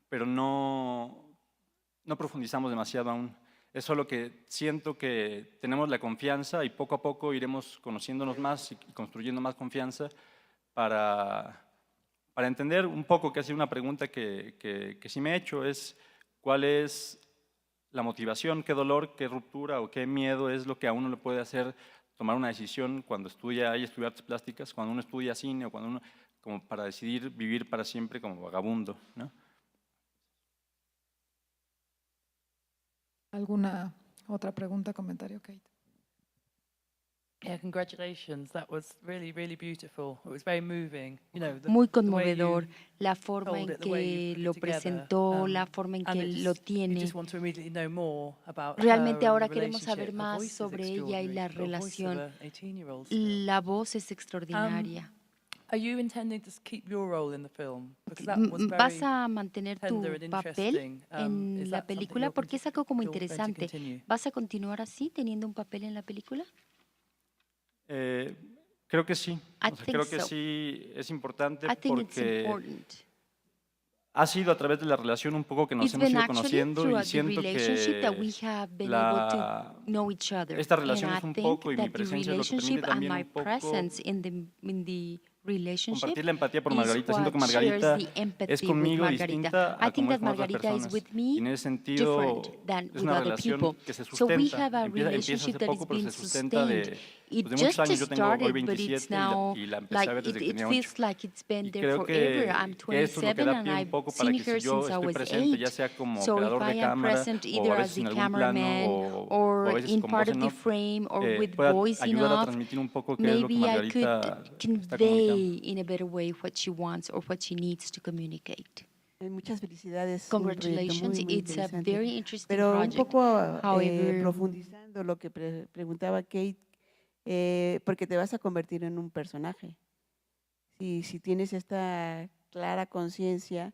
pero no profundizamos demasiado aún. Es solo que siento que tenemos la confianza y poco a poco iremos conociéndonos más y construyendo más confianza para entender un poco, que ha sido una pregunta que sí me he hecho, es cuál es la motivación, qué dolor, qué ruptura o qué miedo es lo que a uno le puede hacer tomar una decisión cuando estudia artes plásticas, cuando uno estudia cine o cuando uno, como para decidir vivir para siempre como vagabundo, ¿no? ¿Alguna otra pregunta, comentario, Kate? Yeah, congratulations. That was really, really beautiful. It was very moving. You know, Muy conmovedor, la forma en que lo presentó, la forma en que lo tiene. Realmente ahora queremos saber más sobre ella y la relación. La voz es extraordinaria. ¿Vas a mantener tu papel en la película? Porque es algo como interesante. ¿Vas a continuar así, teniendo un papel en la película? Creo que sí. Creo que sí es importante porque ha sido a través de la relación un poco que nos hemos ido conociendo, y siento que esta relación es un poco, y mi presencia es lo que permite también un poco compartir la empatía por Margarita. Siento que Margarita es conmigo distinta a como es con otras personas, y en ese sentido es una relación que se sustenta, empieza hace poco, pero se sustenta de muchos años. Yo tengo hoy 27 y la empecé a ver desde que tenía 8, y creo que esto es lo que da pie un poco para que si yo estoy presente, ya sea como operador de cámara o a veces en algún plano o a veces con voz en off, pueda ayudar a transmitir un poco qué es lo que Margarita está comunicando. In a better way what she wants or what she needs to communicate. Muchas felicidades. Congratulations, muy it's a interesante. very interesting Pero project. un poco However, profundizando lo que preguntaba Kate, porque te vas a convertir en un personaje. Si tienes esta clara conciencia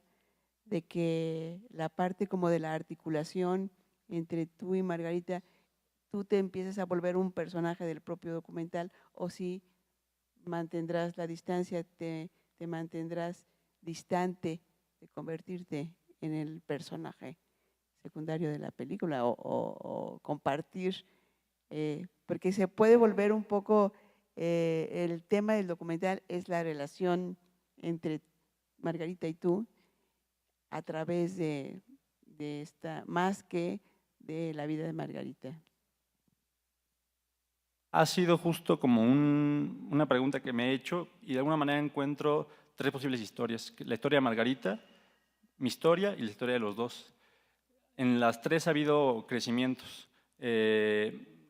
de que la parte como de la articulación entre tú y Margarita, tú te empiezas a volver un personaje del propio documental, o si mantendrás la distancia, te mantendrás distante de convertirte en el personaje secundario de la película o compartir, porque se puede volver un poco, el tema del documental es la relación entre Margarita y tú a través de esta, más que de la vida de Margarita. Ha sido justo como una pregunta que me he hecho y de alguna manera encuentro tres posibles historias. La historia de Margarita, mi historia y la historia de los dos. En las tres ha habido crecimientos.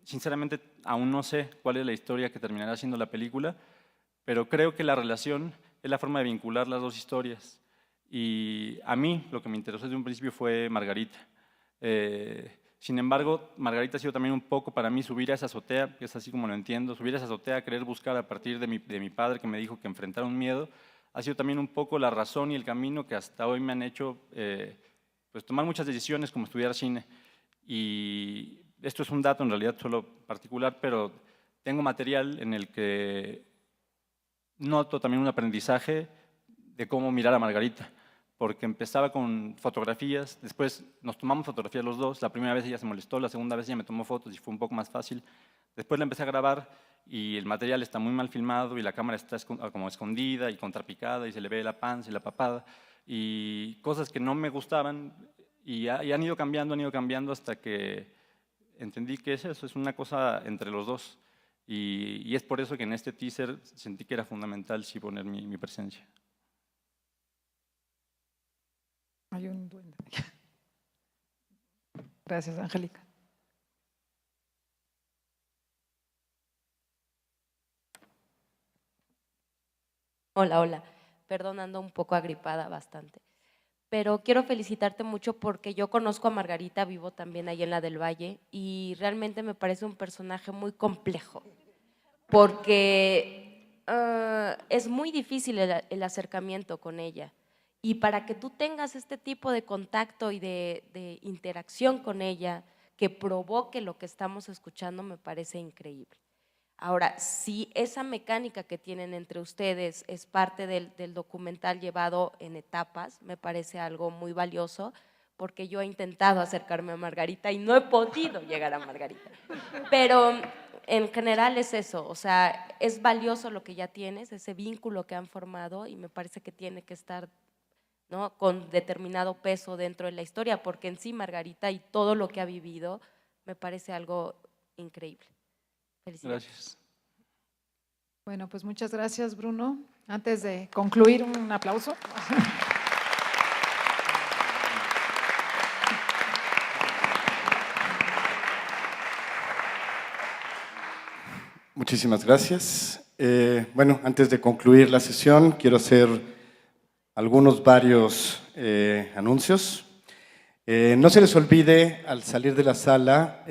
Sinceramente, aún no sé cuál es la historia que terminará siendo la película, pero creo que la relación es la forma de vincular las dos historias. Y a mí lo que me interesó desde un principio fue Margarita. Sin embargo, Margarita ha sido también un poco para mí subir a esa azotea, que es así como lo entiendo, subir a esa azotea, querer buscar a partir de mi padre que me dijo que enfrentar un miedo, ha sido también un poco la razón y el camino que hasta hoy me han hecho pues tomar muchas decisiones como estudiar cine. Y esto es un dato en realidad solo particular, pero tengo material en el que noto también un aprendizaje de cómo mirar a Margarita, porque empezaba con fotografías, después nos tomamos fotografías los dos, la primera vez ella se molestó, la segunda vez ella me tomó fotos y fue un poco más fácil. Después la empecé a grabar y el material está muy mal filmado y la cámara está como escondida y contrapicada y se le ve la panza y la papada y cosas que no me gustaban y han ido cambiando hasta que entendí que eso es una cosa entre los dos y es por eso que en este teaser sentí que era fundamental sí poner mi presencia. Hay un duende. Gracias, Angélica. Hola, hola. Perdón, ando un poco agripada bastante. Pero quiero felicitarte mucho porque yo conozco a Margarita, vivo también ahí en la del Valle y realmente me parece un personaje muy complejo porque es muy difícil el acercamiento con ella. Y para que tú tengas este tipo de contacto y de interacción con ella que provoque lo que estamos escuchando me parece increíble. Ahora, si esa mecánica que tienen entre ustedes es parte del documental llevado en etapas, me parece algo muy valioso porque yo he intentado acercarme a Margarita y no he podido llegar a Margarita. Pero en general es eso, o sea, es valioso lo que ya tienes, ese vínculo que han formado y me parece que tiene que estar, ¿no?, con determinado peso dentro de la historia, porque en sí Margarita y todo lo que ha vivido me parece algo increíble. Felicidades. Gracias. Bueno, pues muchas gracias, Bruno. Antes de concluir, un aplauso. Muchísimas gracias. Bueno, antes de concluir la sesión, quiero hacer varios anuncios. No se les olvide al salir de la sala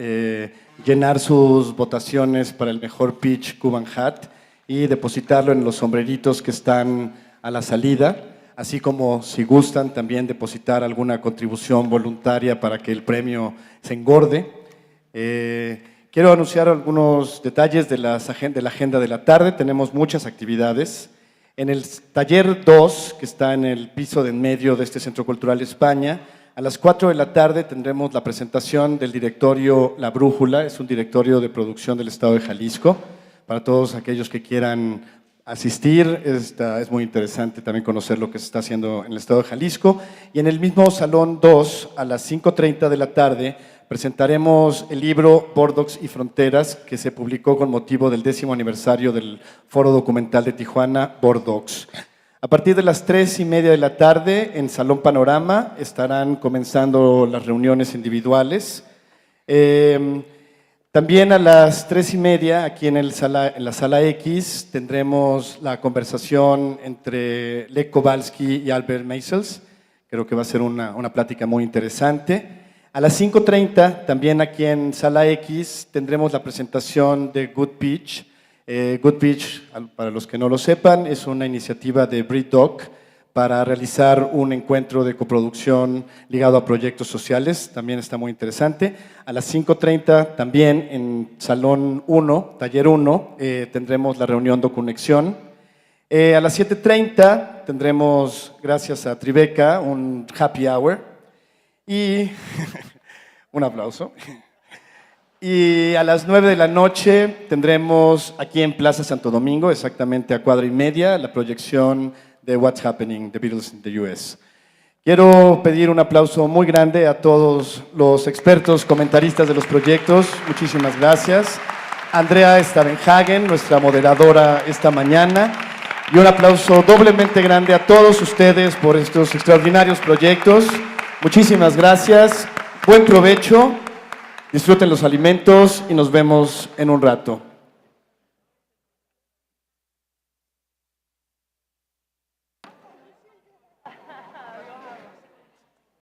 llenar sus votaciones para el mejor pitch Cuban Hat y depositarlo en los sombreritos que están a la salida, así como si gustan también depositar alguna contribución voluntaria para que el premio se engorde. Quiero anunciar algunos detalles de la agenda de la tarde. Tenemos muchas actividades. En el taller 2, que está en el piso de en medio de este Centro Cultural España, a las 4 de la tarde tendremos la presentación del directorio La Brújula, es un directorio de producción del Estado de Jalisco. Para todos aquellos que quieran asistir, es muy interesante también conocer lo que se está haciendo en el Estado de Jalisco. Y en el mismo Salón 2, a las 5:30 de la tarde, presentaremos el libro Bordox y Fronteras, que se publicó con motivo del 10º aniversario del Foro Documental de Tijuana, Bordox. A partir de las 3:30 de la tarde, en Salón Panorama, estarán comenzando las reuniones individuales. También a las 3:30, aquí en la Sala X, tendremos la conversación entre Lech Kowalski y Albert Meisels, Creo que va a ser una plática muy interesante. A las 5:30, también aquí en Sala X, tendremos la presentación de Good Pitch. Good Pitch, para los que no lo sepan, es una iniciativa de BritDoc para realizar un encuentro de coproducción ligado a proyectos sociales. También está muy interesante. A las 5:30, también en Salón 1, Taller 1, tendremos la reunión Doconexión. A las 7:30 tendremos, gracias a Tribeca, un happy hour. Y un aplauso. Y a las 9 de la noche tendremos aquí en Plaza Santo Domingo, exactamente a 1:15, la proyección de What's Happening, The Beatles in the US. Quiero pedir un aplauso muy grande a todos los expertos, comentaristas de los proyectos. Muchísimas gracias. Andrea Stavenhagen, nuestra moderadora esta mañana. Y un aplauso doblemente grande a todos ustedes por estos extraordinarios proyectos. Muchísimas gracias. Buen provecho. Disfruten los alimentos y nos vemos en un rato.